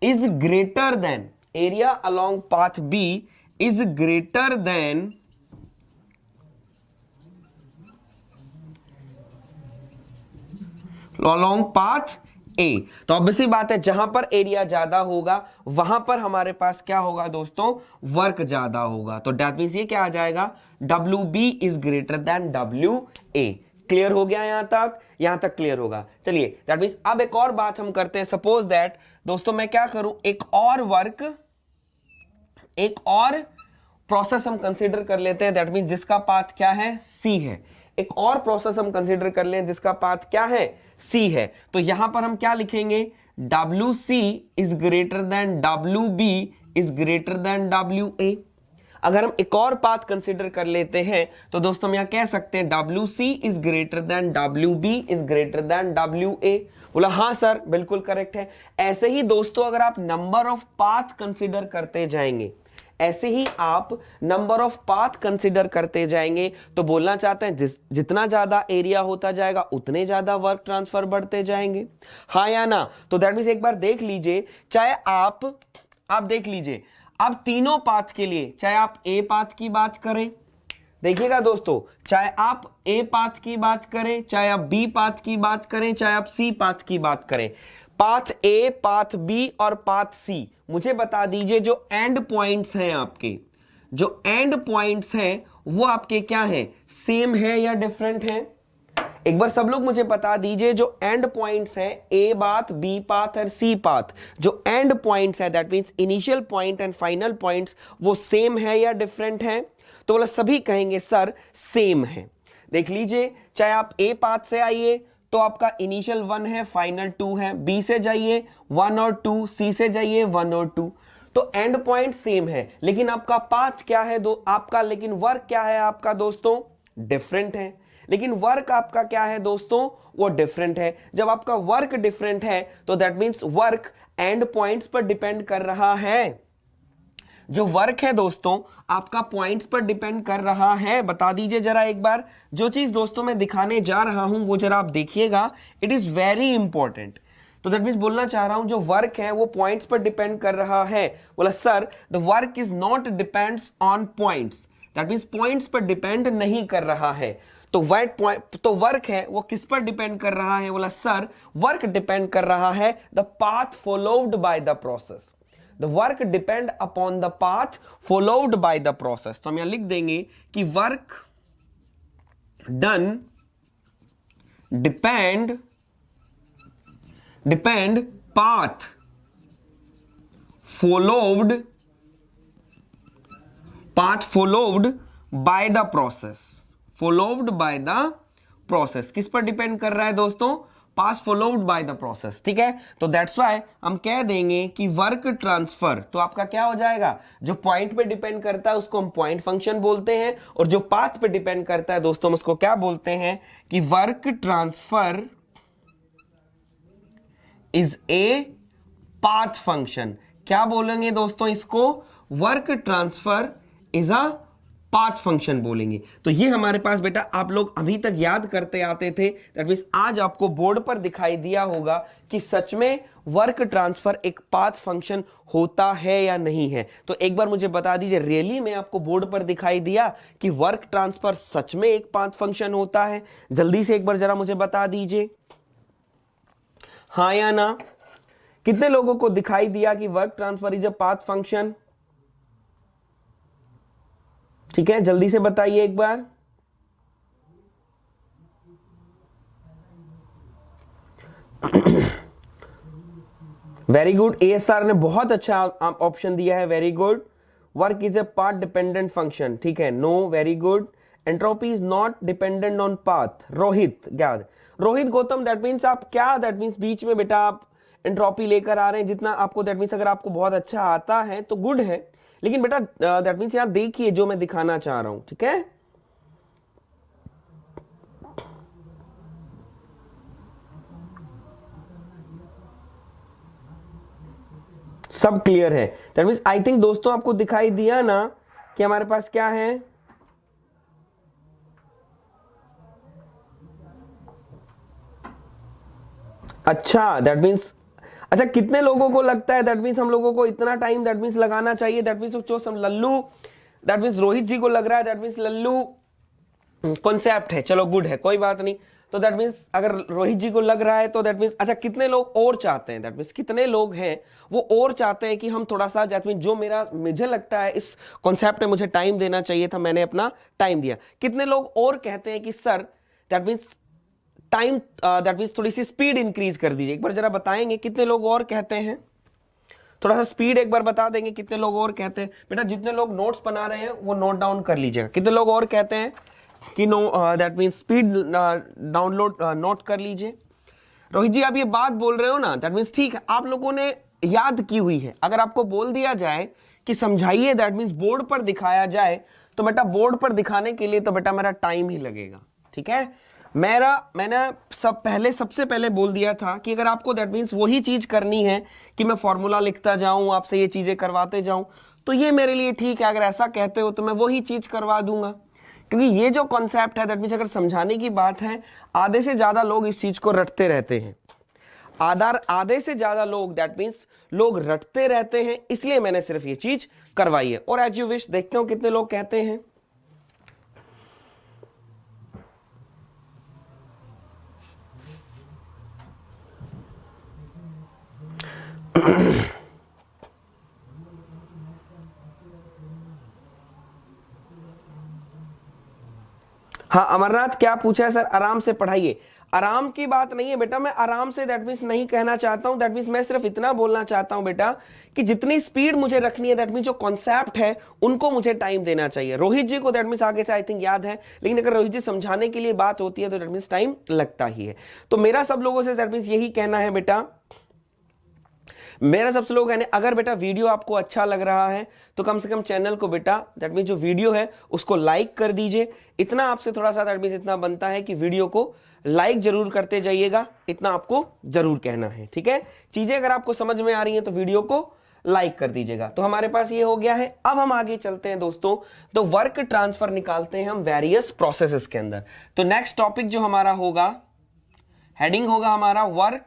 is greater than, area along path B is greater than along path A. तो ऑब्वियसली बात है जहां पर एरिया ज्यादा होगा वहां पर हमारे पास क्या होगा दोस्तों, वर्क ज्यादा होगा। तो दैट मींस ये क्या आ जाएगा, W B is greater than W A. Clear हो गया यहां तक क्लियर होगा। चलिए दैट मींस अब एक और बात हम करते हैं। सपोज दैट दोस्तों मैं क्या करूं, एक और प्रोसेस हम कंसीडर कर लेते हैं। दैट मींस जिसका पाथ क्या है, सी है। एक और प्रोसेस हम कंसीडर कर लें जिसका पाथ क्या है, सी है। तो यहां पर हम क्या लिखेंगे, WC is greater then WB is greater then WA। अगर हम एक और पाथ कंसीडर कर लेते हैं तो दोस्तों हम यहां कह सकते हैं WC is greater then WB is greater then WA। बोला हाँ सर बिल्कुल करेक्ट है। ऐसे ही दोस्तों अगर आप नंबर ऑफ पाथ कंसीडर करते जाएंगे, ऐसे ही आप नंबर ऑफ पाथ कंसीडर करते जाएंगे, तो बोलना चाहते हैं जितना ज्यादा एरिया होता जाएगा उतने ज्यादा वर्क ट्रांसफर बढ़ते जाएंगे, हाँ या ना। तो दैट मींस एक बार देख लीजिए, चाहे आप देख लीजिए, आप तीनों पाथ के लिए, चाहे आप ए पाथ की बात करें, देखिएगा दोस्तों, चाहे आप ए पाथ की बात करें, चाहे आप बी पाथ की बात करें, चाहे आप सी पाथ की बात करें, पाथ ए, पाथ बी और पाथ सी, मुझे बता दीजिए जो एंड पॉइंट्स हैं आपके, जो एंड पॉइंट्स हैं वो आपके क्या हैं, सेम है या डिफरेंट है। एक बार सब लोग मुझे बता दीजिए जो एंड पॉइंट्स हैं, ए पाथ, बी पाथ और सी पाथ, जो एंड पॉइंट्स है that means initial point and final points, वो सेम है या डिफरेंट है। तो बोला सभी कहेंगे सर सेम है। देख लीजिए, चाहे आप ए पाथ से आइए तो आपका इनिशियल 1 है, फाइनल 2 है, बी से जाइए 1 और 2, सी से जाइए 1 और 2, तो एंड पॉइंट सेम है, लेकिन आपका पाथ क्या है आपका, लेकिन वर्क क्या है आपका दोस्तों, डिफरेंट है। लेकिन वर्क आपका क्या है दोस्तों, वो डिफरेंट है। जब आपका वर्क डिफरेंट है तो that means work and points पर डिपेंड कर रहा है। जो वर्क है दोस्तों आपका पॉइंट्स पर डिपेंड कर रहा है। बता दीजिए जरा एक बार, जो चीज दोस्तों मैं दिखाने जा रहा हूं वो जरा आप देखिएगा, इट इज वेरी इंपॉर्टेंट। तो दैट मींस बोलना चाह रहा हूं जो वर्क है वो पॉइंट्स पर डिपेंड कर रहा है। बोला sir the work is not depends on points, that means points पर डिपेंड नहीं कर रहा है। तो वर्क है वो किस पर डिपेंड कर रहा है, बोला सर वर्क डिपेंड कर रहा है the path followed by the process. The work depend upon the path followed by the process। तो हम यहां लिख देंगे कि work done depend path followed by the process, followed by the process। किस पर डिपेंड कर रहा है दोस्तों, पास फॉलोड बाय द प्रोसेस। ठीक है, तो दैट्स व्हाई हम कह देंगे कि वर्क ट्रांसफर तो आपका क्या हो जाएगा, जो पॉइंट पे डिपेंड करता है उसको हम पॉइंट फंक्शन बोलते हैं, और जो पाथ पे डिपेंड करता है दोस्तों हम उसको क्या बोलते हैं कि work transfer is a path function. क्या बोलेंगे दोस्तों इसको, work transfer is a path function बोलेंगे। तो ये हमारे पास बेटा आप लोग अभी तक याद करते आते थे, दैट मींस आज आपको बोर्ड पर दिखाई दिया होगा कि सच में वर्क ट्रांसफर एक पाथ फंक्शन होता है या नहीं है। तो एक बार मुझे बता दीजिए, रियली में आपको बोर्ड पर दिखाई दिया कि वर्क ट्रांसफर सच में एक पाथ फंक्शन होता है? जल्दी से एक बार जरा मुझे बता दीजिए, हाँ या ना। कितने लोगों को दिखाई दिया कि work transfer is a path function? ठीक है, जल्दी से बताइए एक बार। वेरी गुड, एएसआर ने बहुत अच्छा ऑप्शन दिया है, very good. Work is a path dependent function, ठीक है, no, very good. Entropy is not dependent on path, Rohit, क्या रोहित गौतम, दैट मीन्स आप क्या, दैट मीन्स बीच में बेटा आप एंट्रोपी लेकर आ रहे हैं जितना आपको, दैट मीन्स अगर आपको बहुत अच्छा आता है तो गुड है, लेकिन बेटा दैट मीन्स यहां देखिए जो मैं दिखाना चाह रहा हूं, ठीक है। सब क्लियर है? दैट मीन्स आई थिंक दोस्तों आपको दिखाई दिया ना कि हमारे पास क्या है। अच्छा, दैट मीन्स अच्छा, कितने लोगों को लगता है दैट मीन्स हम लोगों को इतना टाइम दैट मीन्स लगाना चाहिए? दैट मीन्स जो सम लल्लू, दैट मीन्स रोहित जी को लग रहा है दैट मीन्स लल्लू कॉन्सेप्ट है, चलो गुड है, कोई बात नहीं। तो दैट मीन्स अगर रोहित जी को लग रहा है तो दैट मीन्स अच्छा, कितने लोग और चाहते हैं, दैट मीन्स कितने लोग हैं वो और चाहते हैं कि हम थोड़ा सा, दैट मीन्स जो मेरा मुझे लगता है इस कॉन्सेप्ट में मुझे टाइम देना चाहिए था, मैंने अपना टाइम दिया। कितने लोग और कहते हैं कि sir that means time, that means थोड़ी सी स्पीड इंक्रीज कर दीजिए? एक बार जरा बताएंगे कितने लोग और कहते हैं? थोड़ा सा स्पीड एक बार बता देंगे कितने लोग और कहते हैं? बेटा जितने लोग नोट्स बना रहे हैं वो नोट डाउन कर लीजिएगा। कितने लोग और कहते हैं कि no, that means speed download note कर लीजिए। रोहित जी आप ये बात बोल रहे हो ना, दैट मीन्स ठीक है, आप लोगों ने याद की हुई है। अगर आपको बोल दिया जाए कि समझाइए, दैट मीन्स बोर्ड पर दिखाया जाए, तो बेटा बोर्ड पर दिखाने के लिए तो बेटा मेरा टाइम ही लगेगा, ठीक है। मैंने सबसे पहले बोल दिया था कि अगर आपको दैट मीन्स वही चीज करनी है कि मैं फॉर्मूला लिखता जाऊं, आपसे ये चीजें करवाते जाऊं, तो ये मेरे लिए ठीक है। अगर ऐसा कहते हो तो मैं वही चीज करवा दूंगा, क्योंकि ये जो कॉन्सेप्ट है दैट मीन्स अगर समझाने की बात है, आधे से ज्यादा लोग इस चीज को रटते रहते हैं। आधे से ज्यादा लोग दैट मीन्स लोग रटते रहते हैं, इसलिए मैंने सिर्फ ये चीज करवाई है। और एज यू विश, देखते हो कितने लोग कहते हैं। हाँ अमरनाथ, क्या पूछा है सर? आराम से पढ़ाइए। आराम की बात नहीं है बेटा, मैं आराम से दैट मीन्स नहीं कहना चाहता हूं। दैट मीन्स मैं सिर्फ इतना बोलना चाहता हूं बेटा कि जितनी स्पीड मुझे रखनी है, दैट मीन्स जो कॉन्सेप्ट है उनको मुझे टाइम देना चाहिए। रोहित जी को दैट मीन्स आगे से आई थिंक याद है, लेकिन अगर रोहित जी समझाने के लिए बात होती है तो दैट मीन्स टाइम लगता ही है। तो मेरा सब लोगों से दैट मीन्स यही कहना है बेटा, मेरा सबसे लोग कहने, अगर बेटा वीडियो आपको अच्छा लग रहा है तो कम से कम चैनल को बेटा दैट मीन्स जो वीडियो है उसको लाइक कर दीजिए। इतना आपसे थोड़ा सा दैट मीन्स इतना बनता है कि वीडियो को लाइक जरूर करते जाइएगा, इतना आपको जरूर कहना है, ठीक है। चीजें अगर आपको समझ में आ रही हैं तो वीडियो को लाइक कर दीजिएगा। तो हमारे पास ये हो गया है। अब हम आगे चलते हैं दोस्तों, तो वर्क ट्रांसफर निकालते हैं हम वेरियस प्रोसेसेस के अंदर। तो नेक्स्ट टॉपिक जो हमारा होगा, हेडिंग होगा हमारा work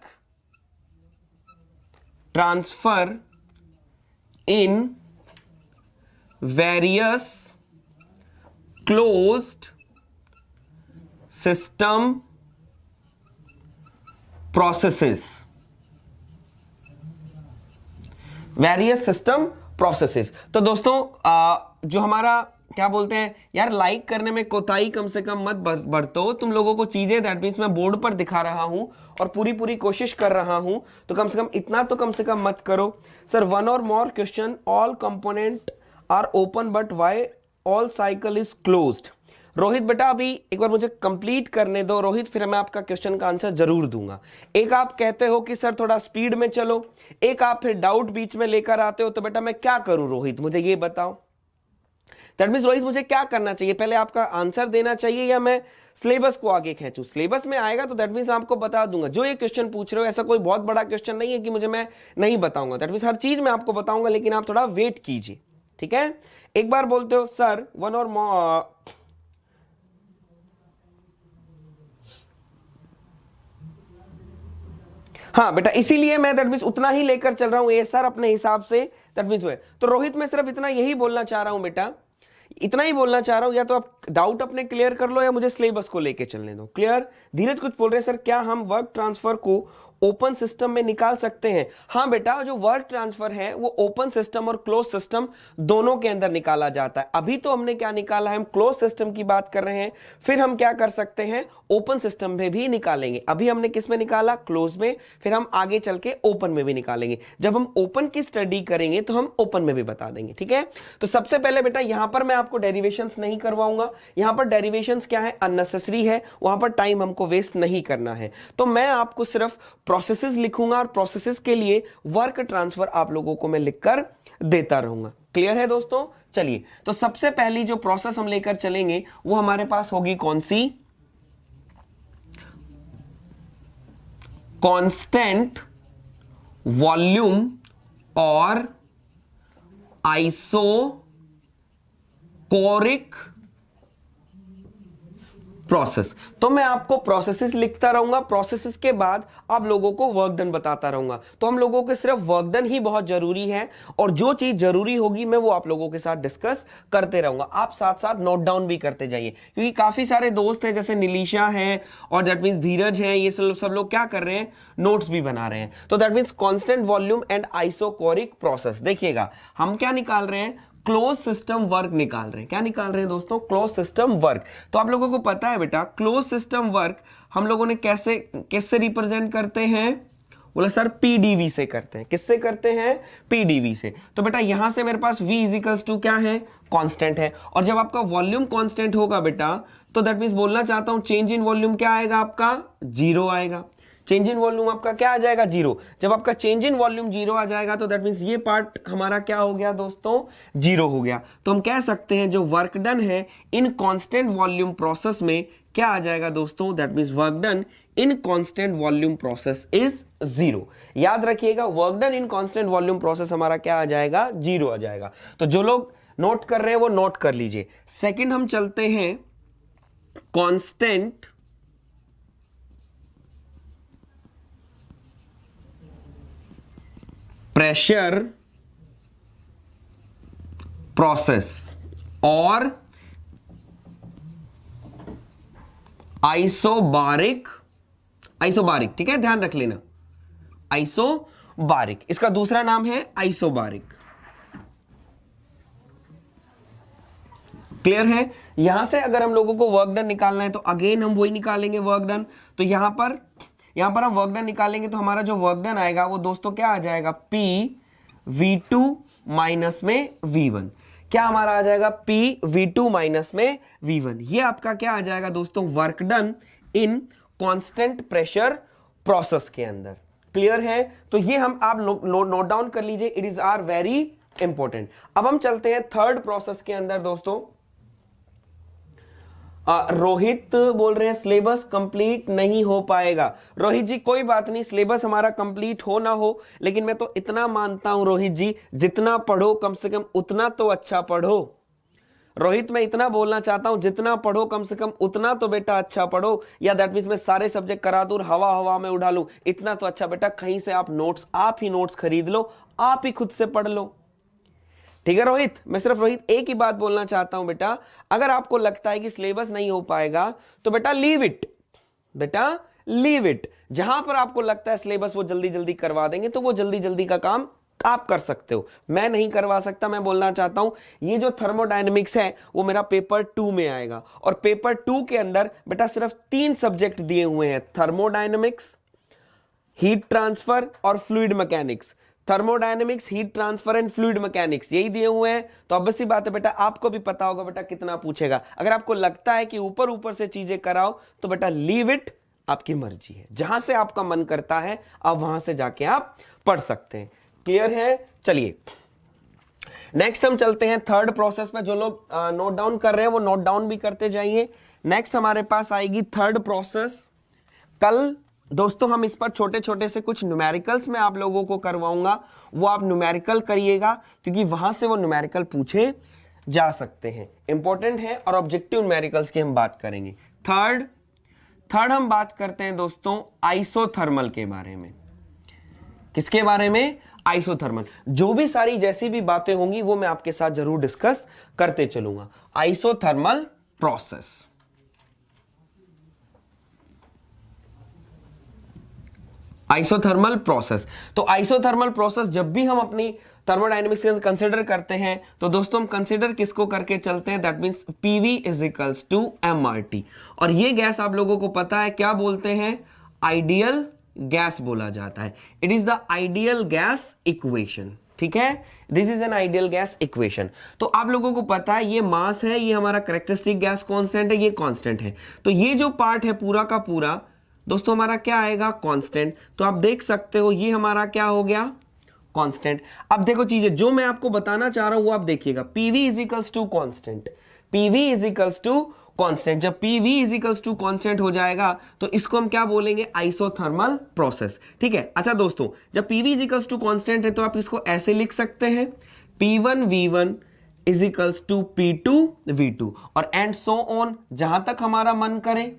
transfer in various closed system processes. Various system processes. तो दोस्तों जो हमारा क्या बोलते हैं यार, लाइक करने में कोताही कम से कम मत बरतो। तुम लोगों को चीजें दैट मीन्स मैं बोर्ड पर दिखा रहा हूं और पूरी कोशिश कर रहा हूं, तो कम से कम इतना तो कम से कम मत करो। सर वन और more question, all component are open but why all cycle is closed. Rohit बेटा अभी एक बार मुझे कंप्लीट करने दो रोहित, फिर मैं आपका क्वेश्चन का आंसर जरूर दूंगा। एक आप कहते हो कि सर थोड़ा स्पीड में चलो, एक आप फिर डाउट बीच में लेकर आते हो, तो बेटा मैं क्या करूं रोहित, मुझे ये बताओ। दैट मीन्स रोहित मुझे क्या करना चाहिए, पहले आपका आंसर देना चाहिए या मैं सिलेबस को आगे खींचूं? सिलेबस में आएगा तो दैट मीन्स आपको बता दूंगा। जो ये क्वेश्चन पूछ रहे हो ऐसा कोई बहुत बड़ा क्वेश्चन नहीं है कि मुझे मैं नहीं बताऊंगा। दैट मीन्स हर चीज मैं आपको बताऊंगा, लेकिन आप थोड़ा वेट कीजिए, ठीक है, एक बार बोलते हो सर वन और हाँ बेटा, इसीलिए मैं दैट मींस उतना ही लेकर चल रहा हूं ए सर अपने हिसाब से, दैट मींस हुए। तो रोहित मैं सिर्फ इतना यही बोलना चाह रहा हूं बेटा, इतना ही बोलना चाह रहा हूं, या तो आप डाउट अपने क्लियर कर लो या मुझे सिलेबस को लेके चलने दो। क्लियर? धीरज कुछ बोल रहे हैं सर क्या हम वर्क ट्रांसफर को ओपन सिस्टम में निकाल सकते हैं? हाँ बेटा, जो वर्क ट्रांसफर है वो ओपन सिस्टम और क्लोज सिस्टम दोनों के अंदर निकाला जाता है। अभी तो हमने क्या निकाला है, हम क्लोज सिस्टम की बात कर रहे हैं, फिर हम क्या कर सकते हैं, ओपन सिस्टम में भी निकालेंगे। अभी हमने किस में निकाला, क्लोज में, फिर हम आगे चल के ओपन में भी निकालेंगे। जब हम ओपन की स्टडी करेंगे तो हम ओपन में भी बता देंगे। ठीक है, तो सबसे पहले बेटा यहां पर मैं आपको डेरिवेशंस नहीं करवाऊंगा, यहां पर डेरिवेशंस क्या है, अननेसेसरी है, वहां पर टाइम हमको वेस्ट नहीं करना है। तो मैं आपको सिर्फ प्रोसेसेस लिखूंगा और प्रोसेसेस के लिए वर्क ट्रांसफर आप लोगों को मैं लिखकर देता रहूंगा। क्लियर है दोस्तों? चलिए, तो सबसे पहली जो प्रोसेस हम लेकर चलेंगे वो हमारे पास होगी कौन सी, कांस्टेंट वॉल्यूम और आइसोकोरिक प्रोसेस। तो मैं आपको प्रोसेसेस लिखता रहूंगा, प्रोसेसेस के बाद आप लोगों को वर्क डन बताता रहूंगा। तो हम लोगों के सिर्फ वर्क डन ही बहुत जरूरी है, और जो चीज जरूरी होगी मैं वो आप लोगों के साथ डिस्कस करते रहूंगा। आप साथ साथ नोट डाउन भी करते जाइए, क्योंकि काफी सारे दोस्त हैं जैसे नीलिशा है और दैट मींस धीरज है, ये सब लोग क्या कर रहे हैं, नोट्स भी बना रहे हैं। तो that means constant volume and isochoric process. देखिएगा हम क्या निकाल रहे हैं, क्लोज सिस्टम वर्क निकाल रहे हैं। क्या निकाल रहे हैं दोस्तों, क्लोज सिस्टम वर्क। तो आप लोगों को पता है बेटा, क्लोज सिस्टम वर्क हम लोगों ने कैसे रिप्रेजेंट करते हैं, बोला सर पीडीवी से करते हैं। किससे करते हैं, पीडीवी से। तो बेटा यहां से मेरे पास v इजिकल्स टू क्या है, कांस्टेंट है, और जब आपका वॉल्यूम कांस्टेंट होगा बेटा तो दैट मींस बोलना चाहता हूं चेंज इन वॉल्यूम क्या आएगा आपका, जीरो आएगा। चेंज इन वॉल्यूम आपका क्या आ जाएगा, जीरो। जब आपका चेंज इन वॉल्यूम जीरो आ जाएगा तो दैट मींस ये पार्ट हमारा क्या हो गया दोस्तों, जीरो हो गया। तो हम कह सकते हैं जो वर्क डन है इन कांस्टेंट वॉल्यूम प्रोसेस में क्या आ जाएगा दोस्तों, that means work done in constant volume process is zero. याद रखिएगा, work done in constant volume process हमारा क्या आ जाएगा, जीरो आ जाएगा। तो जो लोग नोट कर रहे हैं वो नोट कर लीजिए। सेकेंड हम चलते हैं कांस्टेंट प्रेशर प्रोसेस और आइसोबारिक, ठीक है, ध्यान रख लेना, आइसोबारिक, इसका दूसरा नाम है आइसोबारिक। क्लियर है? यहां से अगर हम लोगों को वर्क डन निकालना है तो अगेन हम वही निकालेंगे वर्क डन। तो यहां पर हम वर्क डन निकालेंगे तो हमारा जो वर्क डन आएगा वो दोस्तों क्या आ जाएगा, P V2 माइनस में V1। क्या हमारा आ जाएगा, P V2 माइनस में V1। ये आपका क्या आ जाएगा दोस्तों, work done in constant pressure process के अंदर। क्लियर है? तो ये हम आप नोट डाउन कर लीजिए, it is are very important. अब हम चलते हैं थर्ड प्रोसेस के अंदर दोस्तों। रोहित बोल रहे हैं सिलेबस कंप्लीट नहीं हो पाएगा। रोहित जी कोई बात नहीं, सिलेबस हमारा कंप्लीट हो ना हो, लेकिन मैं तो इतना मानता हूं रोहित जी, जितना पढ़ो कम से कम उतना तो अच्छा पढ़ो। रोहित मैं इतना बोलना चाहता हूं, जितना पढ़ो कम से कम उतना तो बेटा अच्छा पढ़ो। या दैट मींस मैं सारे सब्जेक्ट करा दूं, हवा में उड़ा लूं, इतना तो अच्छा बेटा कहीं से आप ही नोट्स खरीद लो, आप ही खुद से पढ़ लो। ठीक है रोहित, मैं सिर्फ रोहित एक ही बात बोलना चाहता हूं बेटा, अगर आपको लगता है कि सिलेबस नहीं हो पाएगा तो बेटा लीव इट, जहां पर आपको लगता है सिलेबस वो जल्दी जल्दी करवा देंगे तो वो जल्दी जल्दी का काम आप कर सकते हो, मैं नहीं करवा सकता। मैं बोलना चाहता हूं ये जो थर्मोडायनेमिक्स है वो मेरा पेपर 2 में आएगा, और पेपर 2 के अंदर बेटा सिर्फ 3 सब्जेक्ट दिए हुए हैं, थर्मोडायनेमिक्स, हीट ट्रांसफर और fluid mechanics. Thermodynamics, heat transfer and fluid mechanics यही दिए हुए हैं। तो ऑब्वियस सी बात है बेटा, आपको भी पता होगा बेटा कितना पूछेगा। अगर आपको लगता है कि ऊपर से चीजें कराओ तो बेटा लीव इट, आपकी मर्जी है, जहां से आपका मन करता है आप वहां से जाके आप पढ़ सकते हैं। क्लियर है? चलिए नेक्स्ट हम चलते हैं थर्ड प्रोसेस में। जो लोग नोट डाउन कर रहे हैं वो नोट डाउन भी करते जाइए। नेक्स्ट हमारे पास आएगी थर्ड प्रोसेस। कल दोस्तों हम इस पर छोटे छोटे से कुछ न्यूमेरिकल्स में आप लोगों को करवाऊंगा, वो आप न्यूमेरिकल करिएगा क्योंकि वहां से वो न्यूमेरिकल पूछे जा सकते हैं, इंपॉर्टेंट है। और ऑब्जेक्टिव न्यूमेरिकल्स की हम बात करेंगे। थर्ड हम बात करते हैं दोस्तों आइसोथर्मल के बारे में। किसके बारे में? आइसोथर्मल। जो भी सारी जैसी भी बातें होंगी वो मैं आपके साथ जरूर डिस्कस करते चलूंगा। Isothermal process, isothermal process. तो आइसोथर्मल प्रोसेस जब भी हम अपनी थर्मोडायनेमिक्स कंसीडर करते हैं तो दोस्तों हम कंसीडर किसको करके चलते हैं? That means PV is equals to mRT। और ये गैस आप लोगों को पता है क्या बोलते हैं? आइडियल गैस बोला जाता है। It is the ideal gas equation, ठीक है? This is an ideal gas equation. तो आप लोगों को पता है ये मास है, ये हमारा कैरेक्टरिस्टिक गैस कांस्टेंट है, ये कांस्टेंट है। तो ये जो पार्ट है पूरा का पूरा दोस्तों हमारा क्या आएगा? कांस्टेंट। तो आप देख सकते हो ये हमारा क्या हो गया? कांस्टेंट। अब देखो चीजें जो मैं आपको बताना चाह रहा हूं वो आप देखिएगा। PV is equals to constant, PV is equals to constant. जब PV is equals to constant हो जाएगा तो इसको हम क्या बोलेंगे? आइसोथर्मल प्रोसेस, ठीक है? अच्छा दोस्तों जब PV is equals to constant है तो आप इसको ऐसे लिख सकते हैं P1 V1 is equals to P2 V2 और एंड सो ऑन। जहां तक हमारा मन करे,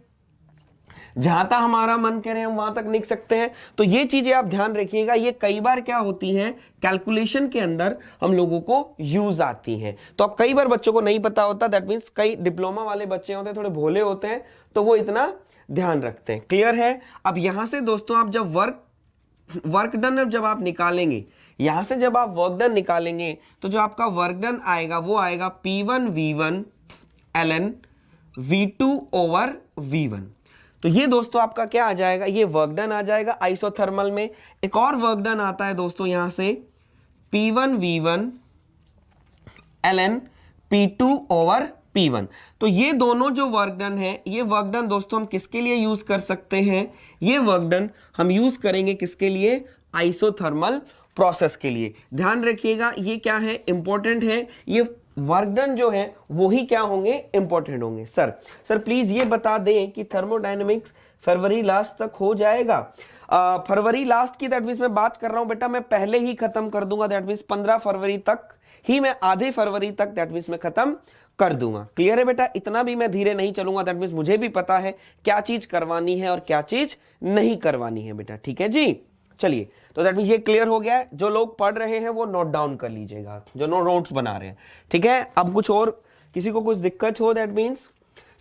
जहां तक हमारा मन करे हम वहां तक लिख सकते हैं। तो ये चीजें आप ध्यान रखिएगा, ये कई बार क्या होती हैं कैलकुलेशन के अंदर हम लोगों को यूज आती हैं। तो अब कई बार बच्चों को नहीं पता होता, दैट मींस कई डिप्लोमा वाले बच्चे होते हैं थोड़े भोले होते हैं तो वो इतना ध्यान रखते हैं। क्लियर है? अब यहां से दोस्तों आप जब वर्क डन जब आप निकालेंगे, यहां से जब आप वर्क डन निकालेंगे तो जो आपका वर्क डन आएगा वो आएगा P1 V1 ln V2 over V1। तो ये दोस्तों आपका क्या आ जाएगा? ये वर्क डन आ जाएगा आइसोथर्मल में। एक और वर्क डन आता है दोस्तों यहां से P1 V1 ln P2 over P1। तो ये दोनों जो वर्क डन है, ये वर्क डन दोस्तों हम किसके लिए यूज कर सकते हैं? ये वर्क डन हम यूज करेंगे किसके लिए? आइसोथर्मल प्रोसेस के लिए। ध्यान रखिएगा ये क्या है? इंपॉर्टेंट है। ये वर्क डन जो है वो ही क्या होंगे? इंपॉर्टेंट होंगे। सर प्लीज ये बता दें कि थर्मोडायनेमिक्स फरवरी लास्ट तक हो जाएगा? फरवरी लास्ट की दैट मींस मैं बात कर रहा हूं बेटा, मैं पहले ही खत्म कर दूंगा। दैट मींस 15 फरवरी तक ही, मैं आधे फरवरी तक दैट मींस मैं खत्म कर दूंगा। क्लियर है बेटा? इतना भी मैं धीरे नहीं चलूंगा। दैट मींस मुझे भी पता है क्या चीज करवानी है और क्या चीज नहीं करवानी है बेटा, ठीक है जी? चलिए तो दैट मींस ये क्लियर हो गया है। जो लोग पढ़ रहे हैं वो नोट डाउन कर लीजिएगा, जो नोट्स बना रहे हैं, ठीक है? अब कुछ और किसी को कुछ दिक्कत हो? That means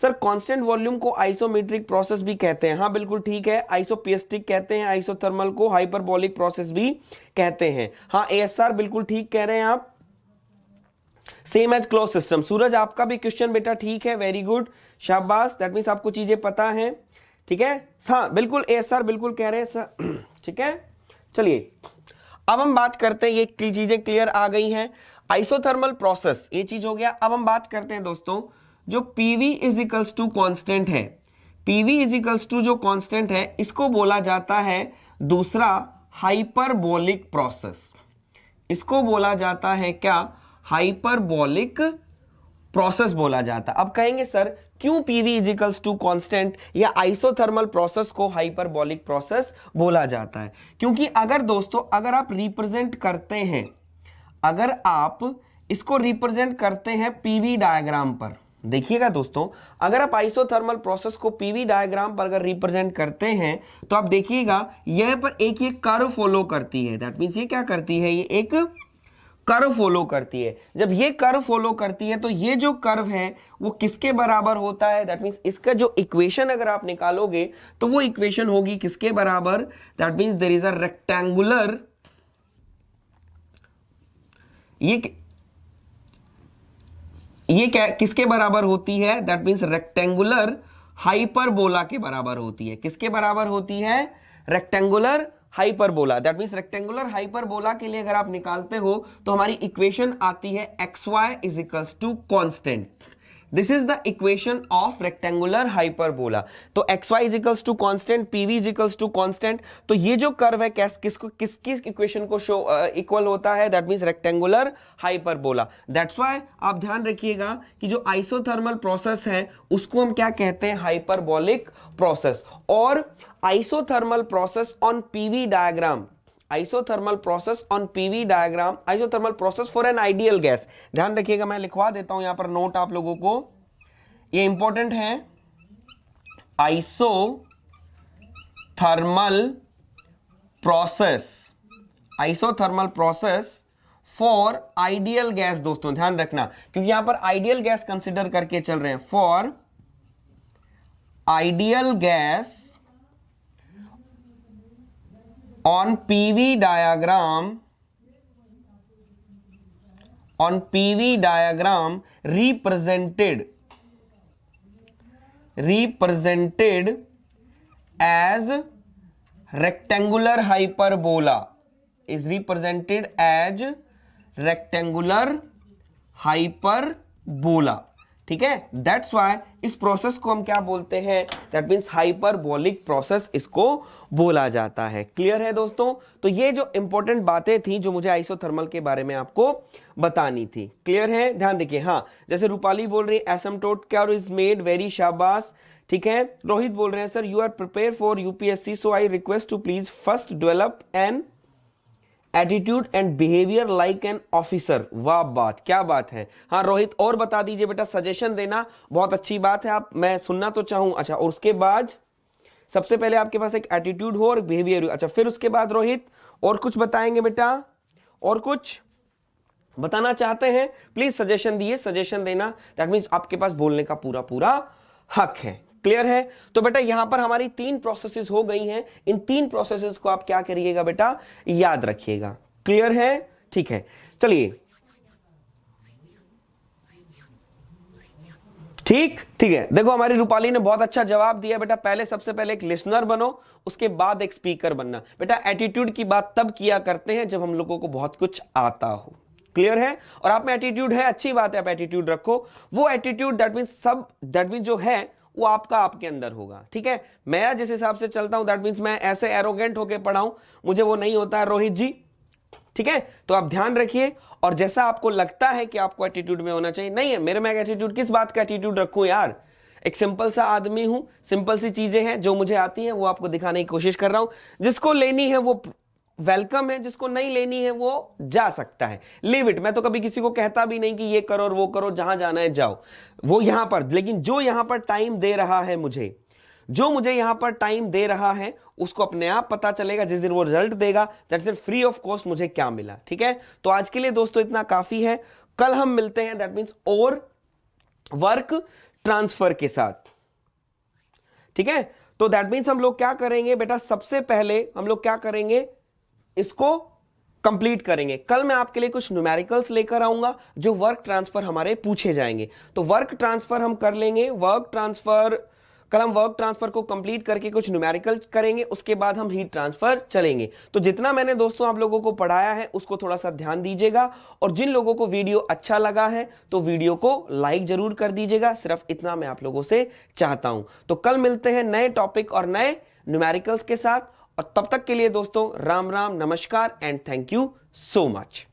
sir constant volume को आइसोमेट्रिक प्रोसेस भी कहते हैं। हाँ बिल्कुल ठीक है, आइसोपिस्टिक कहते हैं, आइसोथर्मल को हाइपरबोलिक प्रोसेस भी कहते हैं। हाँ ASR बिल्कुल ठीक कह रहे हैं आप, सेम एज क्लोज सिस्टम। सूरज आपका भी क्वेश्चन बेटा ठीक है, वेरी गुड, शाबाश। दैट मींस आपको चीजें पता हैं, ठीक है? हाँ बिल्कुल ASR बिल्कुल कह रहे हैं सर, ठीक है? चलिए अब हम बात करते हैं, ये चीजें क्लियर आ गई हैं। आइसोथर्मल प्रोसेस ये चीज हो गया। अब हम बात करते हैं दोस्तों जो PV is equals to constant है, PV इज इक्वल्स टू जो कॉन्स्टेंट है इसको बोला जाता है दूसरा हाइपरबोलिक प्रोसेस। इसको बोला जाता है क्या? हाइपरबोलिक प्रोसेस बोला जाता है। अब कहेंगे सर क्यों PV is equals to constant या आइसोथर्मल प्रोसेस को हाइपरबोलिक प्रोसेस बोला जाता है? क्योंकि अगर दोस्तों अगर आप रिप्रेजेंट करते हैं, अगर आप इसको रिप्रेजेंट करते हैं PV डायग्राम पर, देखिएगा दोस्तों अगर आप आइसोथर्मल प्रोसेस को PV डायग्राम पर अगर रिप्रेजेंट करते हैं तो आप देखिएगा यह पर एक ये कर्व फॉलो करती है। दैट मींस ये क्या करती है? ये एक कर्व फॉलो करती है। जब ये कर्व फॉलो करती है तो ये जो कर्व है वो किसके बराबर होता है? दैट मींस इसका जो इक्वेशन अगर आप निकालोगे तो वो इक्वेशन होगी किसके बराबर? That means there is a rectangular, ये क्या किसके बराबर होती है? दैट मींस रेक्टेंगुलर हाइपरबोला के बराबर होती है। किसके बराबर होती है? Rectangular hyperbola. That means rectangular hyperbola के लिए अगर आप निकालते हो तो हमारी इक्वेशन आती है xy is equals to constant. This is the equation of rectangular hyperbola. तो xy is equals to constant, pv is equals to constant. तो ये जो कर्व है किसकी इक्वेशन को शो इक्वल होता है? That means rectangular hyperbola. That's why आप ध्यान रखिएगा कि जो आइसोथर्मल प्रोसेस है उसको हम क्या कहते हैं? Hyperbolic process. और isothermal process on PV diagram, isothermal process on PV diagram, isothermal process for an ideal gas। ध्यान रखिएगा, मैं लिखवा देता हूं यहां पर नोट आप लोगों को, ये इंपॉर्टेंट है। isothermal process, isothermal process for ideal gas. दोस्तों ध्यान रखना, क्योंकि यहां पर आइडियल गैस कंसिडर करके चल रहे हैं। For ideal gas on PV diagram, on PV diagram represented as rectangular hyperbola, is represented as rectangular hyperbola। ठीक है, दैट्स वाई इस प्रोसेस को हम क्या बोलते हैं? दैट मीन्स हाइपरबोलिक प्रोसेस इसको बोला जाता है। क्लियर है दोस्तों? तो ये जो इंपॉर्टेंट बातें थी जो मुझे आइसोथर्मल के बारे में आपको बतानी थी। क्लियर है? ध्यान रखिए। हाँ, जैसे रूपाली बोल रही है asymptote curve is made, very शाबाश। ठीक है, रोहित बोल रहे हैं sir you are prepare for UPSC, so I request to please first develop an attitude and behaviour like an officer. वाह बात, क्या बात है। हाँ रोहित, और बता दीजिए बेटा, सजेशन देना बहुत अच्छी बात है, आप मैं सुनना तो चाहूं। अच्छा, और उसके बाद सबसे पहले आपके पास एक एटीट्यूड हो और बिहेवियर हो। अच्छा, फिर उसके बाद रोहित और कुछ बताएंगे बेटा? और कुछ बताना चाहते हैं? प्लीज सजेशन दिए, सजेशन देना, दैट मीन्स आपके पास बोलने का पूरा पूरा हक है। क्लियर है? तो बेटा यहां पर हमारी 3 प्रोसेसेस हो गई हैं। इन 3 प्रोसेसेस को आप क्या करिएगा बेटा? याद रखिएगा। क्लियर है? ठीक है, चलिए। ठीक है, देखो हमारी रूपाली ने बहुत अच्छा जवाब दिया बेटा। पहले सबसे पहले एक लिसनर बनो, उसके बाद एक स्पीकर बनना। बेटा एटीट्यूड की बात तब किया करते हैं जब हम लोगों को बहुत कुछ आता हो। क्लियर है? और आप में एटीट्यूड है, अच्छी बात है, आप एटीट्यूड रखो। वो एटीट्यूड दैट मींस जो है वो आपके अंदर होगा। ठीक है, मैं जिस हिसाब से चलता हूं दैट मींस मैं ऐसे एरोगेंट होके पढ़ा हूं, मुझे वो नहीं होता है रोहित जी। ठीक है, तो आप ध्यान रखिए। और जैसा आपको लगता है कि आपको एटीट्यूड में होना चाहिए, नहीं है मेरे में एटीट्यूड, किस बात का एटीट्यूड रखूं यार? एक सिंपल सा आदमी हूं, सिंपल सी चीजें हैं जो मुझे आती हैं वो आपको दिखाने की कोशिश कर रहा हूं। जिसको लेनी है वो वेलकम है, जिसको नहीं लेनी है वो जा सकता है। Leave it. मैं तो कभी किसी को कहता भी नहीं कि ये करो और वो करो, जहां जाना है जाओ, वो यहां पर। लेकिन जो यहां पर टाइम दे रहा है मुझे, जो मुझे यहां पर टाइम दे रहा है, उसको अपने आप पता चलेगा जिस दिन वो रिजल्ट देगा, that's it, free of cost मुझे क्या मिला। ठीक है, तो आज के लिए दोस्तों इतना काफी है। कल हम मिलते हैं दैट मीन्स और वर्क ट्रांसफर के साथ। ठीक है, तो दैट मीन्स हम लोग क्या करेंगे बेटा? सबसे पहले हम लोग क्या करेंगे? इसको कंप्लीट करेंगे। कल मैं आपके लिए कुछ न्यूमेरिकल्स लेकर आऊंगा जो वर्क ट्रांसफर हमारे पूछे जाएंगे। तो वर्क ट्रांसफर हम कर लेंगे। कल हम वर्क ट्रांसफर को कंप्लीट करके कुछ न्यूमेरिकल करेंगे, उसके बाद हम हीट ट्रांसफर चलेंगे। तो जितना मैंने दोस्तों आप लोगों को पढ़ाया है उसको थोड़ा सा ध्यान दीजिएगा। और जिन लोगों को वीडियो अच्छा लगा है तो वीडियो को लाइक जरूर कर दीजिएगा। सिर्फ इतना मैं आप लोगों से चाहता हूं। तो कल मिलते हैं नए टॉपिक और नए न्यूमेरिकल्स के साथ। और तब तक के लिए दोस्तों राम राम, नमस्कार and thank you so much.